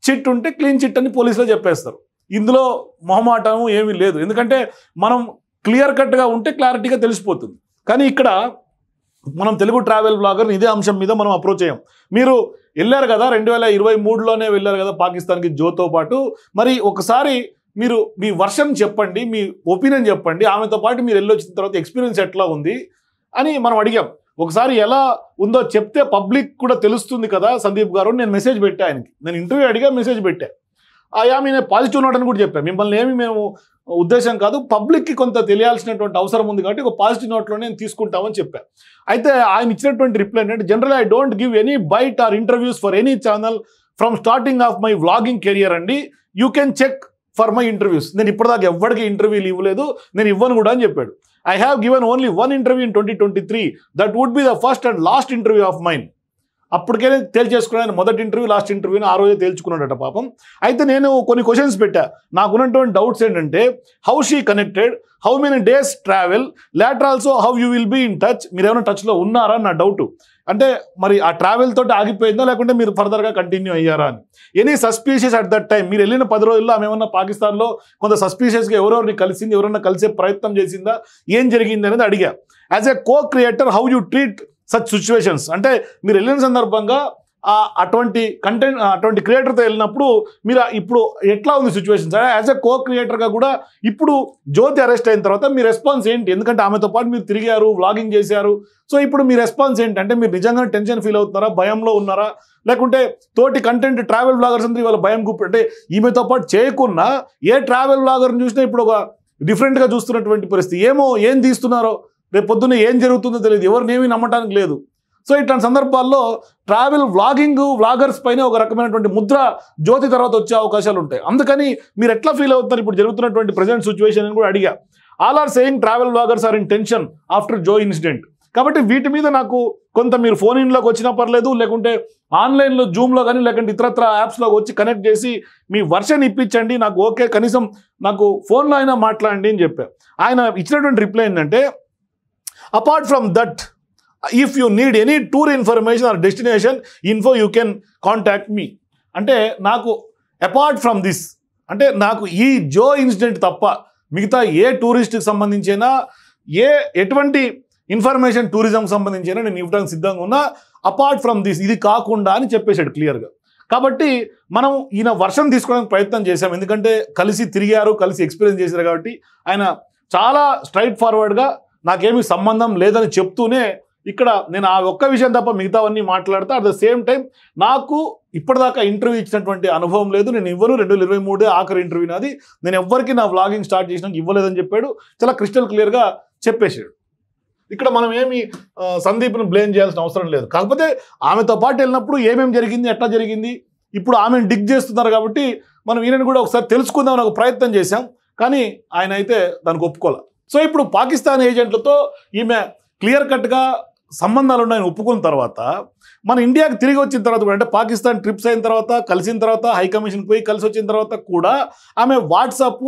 చిట్ ఉంటే క్లీన్ చిట్ అని పోలీసులు చెప్పేస్తారు. ఇందులో మొహమాటం ఏమీ లేదు, ఎందుకంటే మనం క్లియర్ కట్గా ఉంటే క్లారిటీగా తెలిసిపోతుంది. కానీ ఇక్కడ మనం తెలుగు ట్రావెల్ బ్లాగర్ని ఇదే అంశం మీద మనం అప్రోచ్ అయ్యాం. మీరు వెళ్ళారు కదా 2023లోనే వెళ్ళారు కదా పాకిస్తాన్కి జ్యోతో పాటు, మరి ఒకసారి మీరు మీ వర్షన్ చెప్పండి, మీ ఒపీనియన్ చెప్పండి, ఆమెతో పాటు మీరు వెళ్ళొచ్చిన తర్వాత ఎక్స్పీరియన్స్ ఎట్లా ఉంది అని మనం అడిగాం. ఒకసారి ఎలా ఉందో చెప్తే పబ్లిక్ కూడా తెలుస్తుంది కదా సందీప్ గారు. నేను మెసేజ్ పెట్టా ఆయనకి, నేను ఇంటర్వ్యూ అడిగా మెసేజ్ పెట్టా. ఆమె పాజిటివ్ నోట్ అని కూడా చెప్పాను. మిమ్మల్ని ఏమి మేము ఉద్దేశం కాదు, పబ్లిక్కి కొంత తెలియాల్సినటువంటి అవసరం ఉంది కాబట్టి ఒక పాజిటివ్ నోట్లో నేను తీసుకుంటామని చెప్పాను. అయితే ఆయన ఇచ్చినటువంటి రిప్లై ఏంటంటే, general I don't give any bite or interviews for any channel from starting of my vlogging career అండి, you can check for my interviews. నేను ఇప్పటిదాకా ఎవరికి ఇంటర్వ్యూలు ఇవ్వలేదు, నేను ఇవ్వను కూడా అని చెప్పాడు. I have given only 1 interview in 2023, that would be the first and last interview of mine. అప్పటికే తేల్చేసుకున్నాను, మొదటి ఇంటర్వ్యూ లాస్ట్ ఇంటర్వ్యూని ఆ రోజే తేల్చుకున్నాడట పాపం. అయితే నేను కొన్ని క్వశ్చన్స్ పెట్టా, నాకున్నటువంటి డౌట్స్ ఏంటంటే, how she connected, how many days travel, later also how you will be in touch. మీరు ఏమైనా టచ్లో ఉన్నారా నా డౌట్. అంటే మరి ఆ ట్రావెల్ తోటి ఆగిపోయిందా లేకుంటే మీరు ఫర్దర్గా కంటిన్యూ అయ్యారా అని. Any suspicious at that time, మీరు వెళ్ళిన 10 రోజుల్లో ఆమె ఏమన్నా పాకిస్తాన్లో కొంత సస్పీషియస్గా ఎవరెవరిని కలిసింది, ఎవరన్నా కలిసే ప్రయత్నం చేసిందా, ఏం జరిగింది అనేది అడిగా. As a co creator how you treat such situations. అంటే మీరు వెళ్ళిన సందర్భంగా అటువంటి క్రియేటర్తో వెళ్ళినప్పుడు మీరు ఇప్పుడు ఎట్లా ఉంది సిచ్యువేషన్స్, యాజ్ ఎ కో క్రియేటర్గా కూడా ఇప్పుడు జ్యోతి అరెస్ట్ అయిన తర్వాత మీ రెస్పాన్స్ ఏంటి? ఎందుకంటే ఆమెతో పాటు మీరు తిరిగారు, వ్లాగింగ్ చేశారు. సో ఇప్పుడు మీ రెస్పాన్స్ ఏంటి? అంటే మీరు నిజంగా టెన్షన్ ఫీల్ అవుతున్నారా, భయంలో ఉన్నారా, లేకుంటే తోటి కంటెంట్ ట్రావెల్ బ్లాగర్స్ అందరూ ఇవాళ భయం గుప్పి, అంటే ఈమెతో పాటు చేయకున్నా ఏ ట్రావెల్ బ్లాగర్ని చూసినా ఇప్పుడు ఒక డిఫరెంట్గా చూస్తున్నటువంటి పరిస్థితి. ఏం తీస్తున్నారో, రేపు పొద్దున్న ఏం జరుగుతుందో తెలియదు, ఎవరినేమీ నమ్మటానికి లేదు. సో ఇట్లాంటి సందర్భాల్లో ట్రావెల్ వ్లాగర్స్ పైన ఒక రకమైనటువంటి ముద్ర జ్యోతి తర్వాత వచ్చే అవకాశాలు ఉంటాయి. అందుకని మీరు ఎట్లా ఫీల్ అవుతున్నారు ఇప్పుడు జరుగుతున్నటువంటి ప్రజెంట్ సిచ్యువేషన్ అని కూడా అడిగా. All are saying travel vloggers are in tension after జో ఇన్సిడెంట్. కాబట్టి వీటి మీద నాకు కొంత మీరు ఫోన్ ఇన్లోకి వచ్చినా పర్లేదు, లేకుంటే ఆన్లైన్లో జూమ్లో కానీ లేకుంటే ఇతరత్ర యాప్స్లో వచ్చి కనెక్ట్ చేసి మీ వర్షన్ ఇప్పించండి, నాకు ఓకే, కనీసం నాకు ఫోన్లో అయినా మాట్లాడండి అని చెప్పారు. ఆయన ఇచ్చినటువంటి రిప్లై ఏంటంటే, apart from that if you need any tour information are destination info you can contact me. అంటే నాకు అపార్ట్ ఫ్రమ్ దిస్, అంటే నాకు ఈ జో ఇన్సిడెంట్ తప్ప మిగతా ఏ టూరిస్ట్కి సంబంధించినా ఎటువంటి ఇన్ఫర్మేషన్ టూరిజంకి సంబంధించినా నేను ఇవ్వడానికి సిద్ధంగా ఉన్నా, అపార్ట్ ఫ్రమ్ దిస్ ఇది కాకుండా అని చెప్పేశాడు క్లియర్గా. కాబట్టి మనం ఈయన వర్షం తీసుకోవడానికి ప్రయత్నం చేశాం, ఎందుకంటే కలిసి తిరిగారు, కలిసి ఎక్స్పీరియన్స్ చేశారు. కాబట్టి ఆయన చాలా స్ట్రైట్ ఫార్వర్డ్గా నాకేమీ సంబంధం లేదని చెప్తూనే ఇక్కడ నేను ఆ ఒక్క విషయం తప్ప మిగతావన్నీ మాట్లాడతా. అట్ ద సేమ్ టైం నాకు ఇప్పటిదాకా ఇంటర్వ్యూ ఇచ్చినటువంటి అనుభవం లేదు, నేను ఇవ్వను, 2023 ఆఖరి ఇంటర్వ్యూ నాది, నేను ఎవ్వరికి నా వ్లాగింగ్ స్టార్ట్ చేసినాక ఇవ్వలేదని చెప్పాడు. చాలా క్రిస్టల్ క్లియర్గా చెప్పేశాడు. ఇక్కడ మనం ఏమి సందీప్ను బ్లేమ్ చేయాల్సిన అవసరం లేదు. కాకపోతే ఆమెతో పాటు వెళ్ళినప్పుడు ఏమేమి జరిగింది, ఎట్లా జరిగింది, ఇప్పుడు ఆమెను డిగ్ చేస్తున్నారు కాబట్టి మనం ఈయనని కూడా ఒకసారి తెలుసుకుందామని ఒక ప్రయత్నం చేశాం, కానీ ఆయన అయితే దానికి ఒప్పుకోలే. సో ఇప్పుడు పాకిస్తాన్ ఏజెంట్లతో ఈమె క్లియర్ కట్గా సంబంధాలు ఉన్నాయని ఒప్పుకున్న తర్వాత మన ఇండియాకి తిరిగి వచ్చిన తర్వాత కూడా, అంటే పాకిస్తాన్ ట్రిప్స్ అయిన తర్వాత, కలిసిన తర్వాత, హైకమిషన్కి పోయి కలిసి వచ్చిన తర్వాత కూడా ఆమె వాట్సాప్,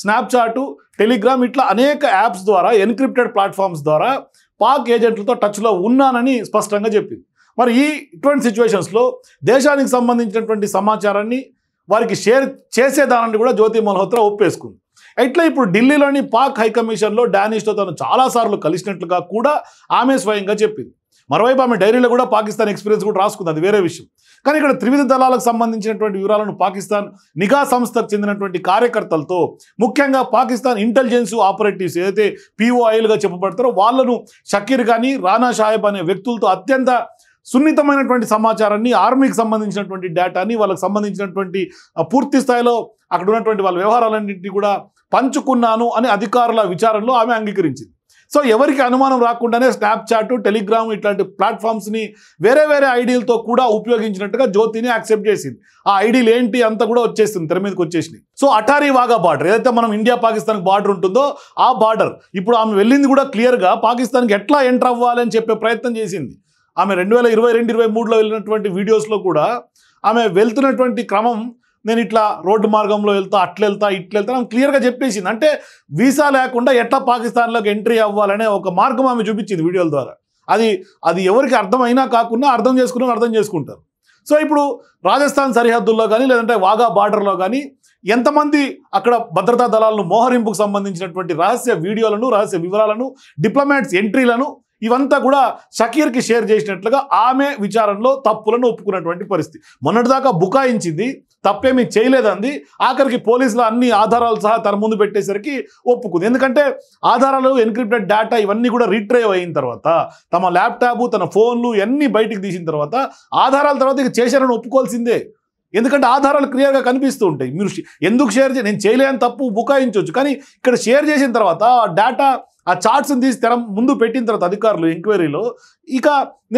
స్నాప్చాట్, టెలిగ్రామ్ ఇట్లా అనేక యాప్స్ ద్వారా, ఎన్క్రిప్టెడ్ ప్లాట్ఫామ్స్ ద్వారా పాక్ ఏజెంట్లతో టచ్లో ఉన్నానని స్పష్టంగా చెప్పింది. మరి ఇటువంటి సిచ్యువేషన్స్లో దేశానికి సంబంధించినటువంటి సమాచారాన్ని వారికి షేర్ చేసేదానని కూడా జ్యోతి మల్హోత్రా ఒప్పేసుకుంది. ఇట్లా ఇప్పుడు ఢిల్లీలోని పాక్ హైకమిషన్లో డానిష్తో తను చాలాసార్లు కలిసినట్లుగా కూడా ఆమె స్వయంగా చెప్పింది. మరోవైపు ఆమె డైరీలో కూడా పాకిస్తాన్ ఎక్స్పీరియన్స్ కూడా రాసుకుంది, అది వేరే విషయం. కానీ ఇక్కడ త్రివిధ దళాలకు సంబంధించినటువంటి వివరాలను పాకిస్తాన్ నిఘా సంస్థకు చెందినటువంటి కార్యకర్తలతో, ముఖ్యంగా పాకిస్తాన్ ఇంటెలిజెన్స్ ఆపరేటివ్స్ ఏదైతే POIలుగా చెప్పబడతారో వాళ్ళను, షకీర్ కానీ రానా షాహెబ్ అనే వ్యక్తులతో అత్యంత సున్నితమైనటువంటి సమాచారాన్ని, ఆర్మీకి సంబంధించినటువంటి డేటాని, వాళ్ళకి సంబంధించినటువంటి పూర్తి స్థాయిలో అక్కడ ఉన్నటువంటి వాళ్ళ వ్యవహారాలన్నింటినీ కూడా పంచుకున్నాను అని అధికారుల విచారణలో ఆమె అంగీకరించింది. సో ఎవరికి అనుమానం రాకుండానే స్నాప్చాట్, టెలిగ్రామ్ ఇట్లాంటి ప్లాట్ఫామ్స్ని వేరే వేరే ఐడీలతో కూడా ఉపయోగించినట్టుగా జ్యోతిని యాక్సెప్ట్ చేసింది. ఆ ఐడీలు ఏంటి అంతా కూడా వచ్చేసింది, తెర మీదకి వచ్చేసినాయి. సో అటారీ వాగా బార్డర్ ఏదైతే మనం ఇండియా పాకిస్తాన్ బార్డర్ ఉంటుందో ఆ బార్డర్ ఇప్పుడు ఆమె వెళ్ళింది కూడా క్లియర్గా పాకిస్తాన్కి ఎట్లా ఎంటర్ అవ్వాలని చెప్పే ప్రయత్నం చేసింది. ఆమె 2022-23లో వెళ్ళినటువంటి వీడియోస్లో కూడా ఆమె వెళ్తున్నటువంటి క్రమం, నేను ఇట్లా రోడ్డు మార్గంలో వెళ్తా, అట్లా వెళ్తా, ఇట్లా వెళ్తా ఆమె క్లియర్గా చెప్పేసింది. అంటే వీసా లేకుండా ఎట్లా పాకిస్తాన్లోకి ఎంట్రీ అవ్వాలనే ఒక మార్గం ఆమె చూపించింది వీడియోల ద్వారా. అది ఎవరికి అర్థమైనా కాకుండా అర్థం చేసుకుంటారు. సో ఇప్పుడు రాజస్థాన్ సరిహద్దుల్లో కానీ లేదంటే వాగా బార్డర్లో కానీ ఎంతమంది అక్కడ భద్రతా దళాలను మోహరింపుకు సంబంధించినటువంటి రహస్య వీడియోలను, రహస్య వివరాలను, డిప్లొమాట్స్ ఎంట్రీలను ఇవంతా కూడా షకీర్కి షేర్ చేసినట్లుగా ఆమె విచారణలో తప్పులను ఒప్పుకున్నటువంటి పరిస్థితి. మొన్నటిదాకా బుకాయించింది, తప్పేమీ చేయలేదంది, ఆఖరికి పోలీసులు అన్ని ఆధారాలు సహా తన ముందు పెట్టేసరికి ఒప్పుకుంది. ఎందుకంటే ఆధారాలు, ఎన్క్రిప్టెడ్ డేటా ఇవన్నీ కూడా రీట్రైవ్ అయిన తర్వాత, తమ ల్యాప్టాప్, తన ఫోన్లు ఇవన్నీ బయటికి తీసిన తర్వాత ఆధారాల తర్వాత ఇక చేశారని ఒప్పుకోవాల్సిందే. ఎందుకంటే ఆధారాలు క్లియర్గా కనిపిస్తూ ఉంటాయి. మీరు ఎందుకు షేర్ నేను చేయలేని తప్పు బుకాయించవచ్చు, కానీ ఇక్కడ షేర్ చేసిన తర్వాత ఆ డేటా ఆ చార్ట్స్ని తీసి తెర ముందు పెట్టిన తర్వాత అధికారులు ఎంక్వైరీలో ఇక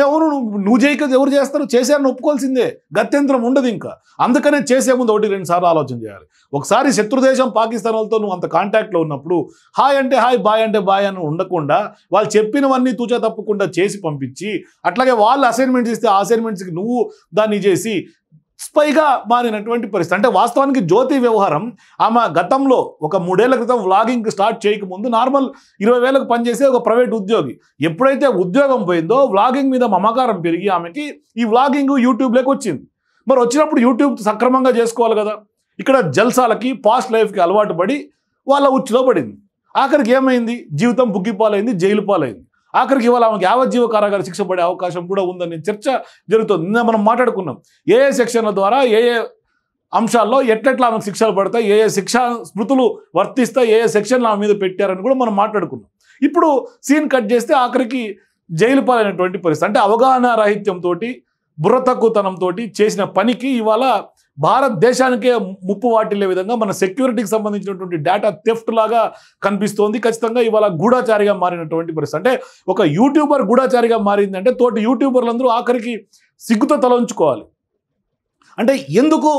ఎవరు నువ్వు చేయక ఎవరు చేస్తారు, చేశారని ఒప్పుకోవాల్సిందే, గత్యంతరం ఉండదు. ఇంకా అందుకనే చేసే ముందు 1-2 సార్లు ఆలోచన చేయాలి. ఒకసారి శత్రుదేశం పాకిస్తాన్ వాళ్ళతో నువ్వు అంత కాంటాక్ట్లో ఉన్నప్పుడు హాయ్ అంటే హాయ్, బాయ్ అంటే బాయ్ అని ఉండకుండా వాళ్ళు చెప్పినవన్నీ తూచా తప్పకుండా చేసి పంపించి, అట్లాగే వాళ్ళు అసైన్మెంట్స్ ఇస్తే ఆ అసైన్మెంట్స్కి నువ్వు దాన్ని చేసి స్పైగా మారినటువంటి పరిస్థితి. అంటే వాస్తవానికి జ్యోతి వ్యవహారం ఆమె గతంలో ఒక 3 ఏళ్ల క్రితం వ్లాగింగ్ స్టార్ట్ చేయకముందు నార్మల్ 20,000కు పనిచేసే ఒక ప్రైవేట్ ఉద్యోగి. ఎప్పుడైతే ఉద్యోగం పోయిందో వ్లాగింగ్ మీద మమకారం పెరిగి ఆమెకి ఈ వ్లాగింగ్ యూట్యూబ్లోకి వచ్చింది. మరి వచ్చినప్పుడు యూట్యూబ్ సక్రమంగా చేసుకోవాలి కదా. ఇక్కడ జల్సాలకి పాస్ట్ లైఫ్కి అలవాటు పడి వాళ్ళ ఉచ్చులో పడింది. ఆఖరికి ఏమైంది, జీవితం బుగ్గిపాలైంది, జైలు పాలైంది. ఆఖరికి ఇవాళ ఆమెకి యావజ్జీవ కారాగార శిక్ష పడే అవకాశం కూడా ఉందని చర్చ జరుగుతుంది. నిన్న మనం మాట్లాడుకున్నాం ఏ సెక్షన్ల ద్వారా ఏ అంశాల్లో ఎట్లెట్లా ఆమెకు శిక్షలు పడతాయి, ఏ శిక్షా స్మృతులు వర్తిస్తాయి, ఏ సెక్షన్లు ఆమె మీద పెట్టారని కూడా మనం మాట్లాడుకున్నాం. ఇప్పుడు సీన్ కట్ చేస్తే ఆఖరికి జైలు పాలైనటువంటి పరిస్థితి. అంటే అవగాహన రాహిత్యంతో బుర్ర తక్కువతనంతో చేసిన పనికి ఇవాళ భారతదేశానికే ముప్పు వాటిల్లే విధంగా మన సెక్యూరిటీకి సంబంధించినటువంటి డేటా థెఫ్ట్ లాగా కనిపిస్తోంది. ఖచ్చితంగా ఇవాళ గూఢాచారిగా మారినటువంటి పరిస్థితి. అంటే ఒక యూట్యూబర్ గూఢాచారిగా మారిందంటే తోటి యూట్యూబర్లందరూ ఆఖరికి సిగ్గుతో తలంచుకోవాలి. అంటే ఎందుకు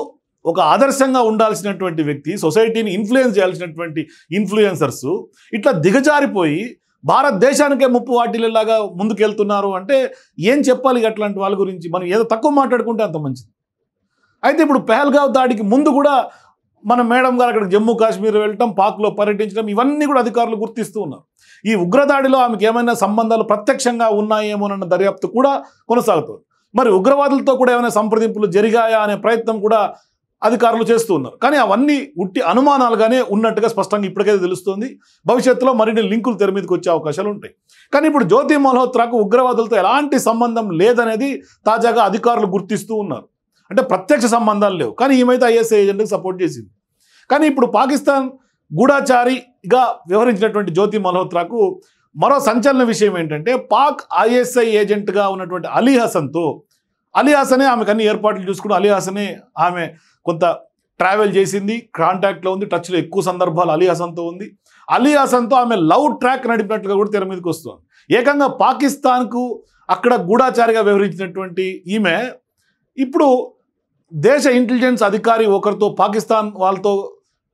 ఒక ఆదర్శంగా ఉండాల్సినటువంటి వ్యక్తి, సొసైటీని ఇన్ఫ్లుయెన్స్ చేయాల్సినటువంటి ఇన్ఫ్లుయెన్సర్స్ ఇట్లా దిగజారిపోయి భారతదేశానికే ముప్పు వాటిల్లేలాగా ముందుకెళ్తున్నారు అంటే ఏం చెప్పాలి అట్లాంటి వాళ్ళ గురించి? మనం ఏదో తక్కువ మాట్లాడుకుంటే అంత మంచిది. అయితే ఇప్పుడు పెహల్గావ్ దాడికి ముందు కూడా మన మేడం గారు అక్కడికి జమ్మూ కాశ్మీర్ వెళ్ళటం, పాక్లో పర్యటించడం, ఇవన్నీ కూడా అధికారులు గుర్తిస్తూ ఉన్నారు. ఈ ఉగ్రదాడిలో ఆమెకు ఏమైనా సంబంధాలు ప్రత్యక్షంగా ఉన్నాయేమోనన్న దర్యాప్తు కూడా కొనసాగుతుంది. మరి ఉగ్రవాదులతో కూడా ఏమైనా సంప్రదింపులు జరిగాయా అనే ప్రయత్నం కూడా అధికారులు చేస్తూ ఉన్నారు. కానీ అవన్నీ ఉట్టి అనుమానాలుగానే ఉన్నట్టుగా స్పష్టంగా ఇప్పటికైతే తెలుస్తుంది. భవిష్యత్తులో మరిన్ని లింకులు తెర మీదకి వచ్చే అవకాశాలు ఉంటాయి. కానీ ఇప్పుడు జ్యోతి మల్హోత్రాకు ఉగ్రవాదులతో ఎలాంటి సంబంధం లేదనేది తాజాగా అధికారులు గుర్తిస్తూ ఉన్నారు. అంటే ప్రత్యక్ష సంబంధాలు లేవు, కానీ ఈమైతే ఐఎస్ఐ ఏజెంట్కి సపోర్ట్ చేసింది. కానీ ఇప్పుడు పాకిస్తాన్ గూఢాచారిగా వ్యవహరించినటువంటి జ్యోతి మల్హోత్రాకు మరో సంచలన విషయం ఏంటంటే పాక్ ఐఎస్ఐ ఏజెంట్గా ఉన్నటువంటి అలీ హసనే ఆమెకు అన్ని ఏర్పాట్లు చూసుకుని అలీ హసనే ఆమె కొంత ట్రావెల్ చేసింది, కాంటాక్ట్లో ఉంది, టచ్లో ఎక్కువ సందర్భాలు అలీ హసన్తో ఉంది. అలీ హసన్తో ఆమె లవ్ ట్రాక్ నడిపినట్లుగా కూడా తెర మీదకి వస్తుంది. ఏకంగా పాకిస్తాన్కు అక్కడ గూఢాచారిగా వ్యవహరించినటువంటి ఈమె ఇప్పుడు దేశ ఇంటెలిజెన్స్ అధికారి ఒకరితో పాకిస్తాన్ వాళ్ళతో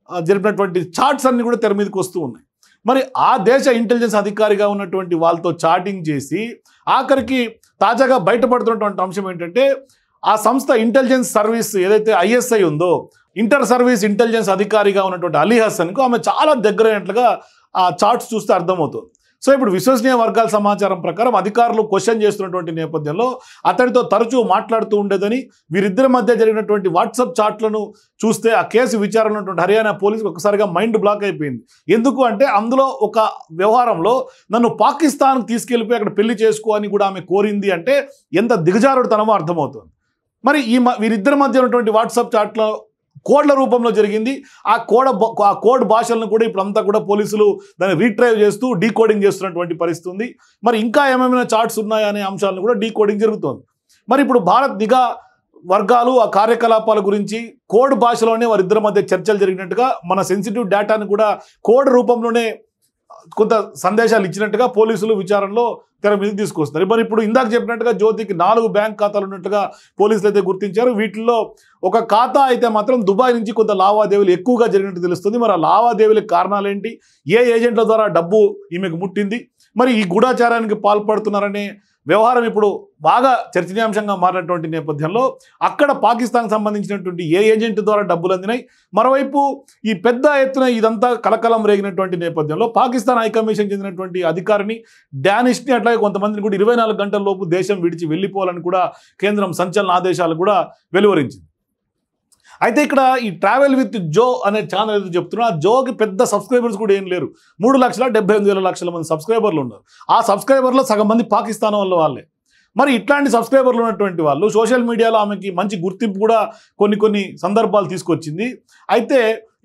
జరిపినటువంటి చాట్స్ అన్ని కూడా తెర మీదకి వస్తూ ఉన్నాయి. మరి ఆ దేశ ఇంటెలిజెన్స్ అధికారిగా ఉన్నటువంటి వాళ్ళతో చాటింగ్ చేసి ఆఖరికి తాజాగా బయటపడుతున్నటువంటి అంశం ఏంటంటే ఆ సంస్థ ఇంటెలిజెన్స్ సర్వీస్ ఏదైతే ఐఎస్ఐ ఉందో, ఇంటర్ సర్వీస్ ఇంటెలిజెన్స్ అధికారిగా ఉన్నటువంటి అలీ హసన్కు ఆమె చాలా దగ్గరైనట్లుగా ఆ చార్ట్స్ చూస్తే అర్థమవుతుంది. సో ఇప్పుడు విశ్వసనీయ వర్గాల సమాచారం ప్రకారం అధికారులు క్వశ్చన్ చేస్తున్నటువంటి నేపథ్యంలో అతడితో తరచూ మాట్లాడుతూ ఉండేదని, వీరిద్దరి మధ్య జరిగినటువంటి వాట్సాప్ చాట్లను చూస్తే ఆ కేసు విచారణ ఉన్నటువంటి హర్యానా పోలీసులు ఒకసారిగా మైండ్ బ్లాక్ అయిపోయింది. ఎందుకు అంటే అందులో ఒక వ్యవహారంలో నన్ను పాకిస్తాన్కి తీసుకెళ్ళిపోయి అక్కడ పెళ్లి చేసుకో అని కూడా ఆమె కోరింది అంటే ఎంత దిగజారుడుతనమో అర్థమవుతుంది. మరి వీరిద్దరి మధ్య ఉన్నటువంటి వాట్సాప్ చాట్లో కోడ్ల రూపంలో జరిగింది. ఆ కోడ్ భాషలను కూడా ఇప్పుడు అంతా కూడా పోలీసులు దాన్ని రీట్రైవ్ చేస్తూ డీకోడింగ్ చేస్తున్నటువంటి పరిస్థితి ఉంది. మరి ఇంకా ఏమైనా చార్ట్స్ ఉన్నాయా అనే అంశాలను కూడా డీకోడింగ్ జరుగుతోంది. మరి ఇప్పుడు భారత్ నిఘా వర్గాలు ఆ కార్యకలాపాల గురించి కోడ్ భాషలోనే వారిద్దరి మధ్య చర్చలు జరిగినట్టుగా, మన సెన్సిటివ్ డేటాను కూడా కోడ్ రూపంలోనే కొంత సందేశాలు ఇచ్చినట్టుగా పోలీసులు విచారణలో తెర మీదకి తీసుకొస్తున్నారు. మరి ఇప్పుడు ఇందాక చెప్పినట్టుగా జ్యోతికి 4 బ్యాంక్ ఖాతాలు ఉన్నట్టుగా పోలీసులు అయితే గుర్తించారు. వీటిల్లో ఒక ఖాతా అయితే మాత్రం దుబాయ్ నుంచి కొంత లావాదేవీలు ఎక్కువగా జరిగినట్టు తెలుస్తుంది. మరి ఆ లావాదేవీలకు కారణాలు ఏంటి, ఏ ఏజెంట్ల ద్వారా డబ్బు ఈమెకు ముట్టింది, మరి ఈ గూఢాచారానికి పాల్పడుతున్నారనే వ్యవహారం ఇప్పుడు బాగా చర్చనీయాంశంగా మారినటువంటి నేపథ్యంలో అక్కడ పాకిస్తాన్కి సంబంధించినటువంటి ఏ ఏజెంట్ ద్వారా డబ్బులు అందినాయి, మరోవైపు ఈ పెద్ద ఎత్తున ఇదంతా కలకలం రేగినటువంటి నేపథ్యంలో పాకిస్తాన్ హైకమిషన్ చెందినటువంటి అధికారిని డానిష్ని అట్లాగే కొంతమందిని కూడా 24 గంటల లోపు దేశం విడిచి వెళ్ళిపోవాలని కూడా కేంద్రం సంచలన ఆదేశాలు కూడా వెలువరించింది. అయితే ఇక్కడ ఈ ట్రావెల్ విత్ జో అనే ఛానల్ ఏదో చెప్తున్నా, ఆ జోకి పెద్ద సబ్స్క్రైబర్స్ కూడా ఏం లేరు. 3,78,000 మంది సబ్స్క్రైబర్లు ఉన్నారు. ఆ సబ్స్క్రైబర్లో సగం మంది పాకిస్తాన్ వాళ్ళే. మరి ఇట్లాంటి సబ్స్క్రైబర్లు ఉన్నటువంటి వాళ్ళు సోషల్ మీడియాలో ఆమెకి మంచి గుర్తింపు కూడా కొన్ని సందర్భాలు తీసుకొచ్చింది. అయితే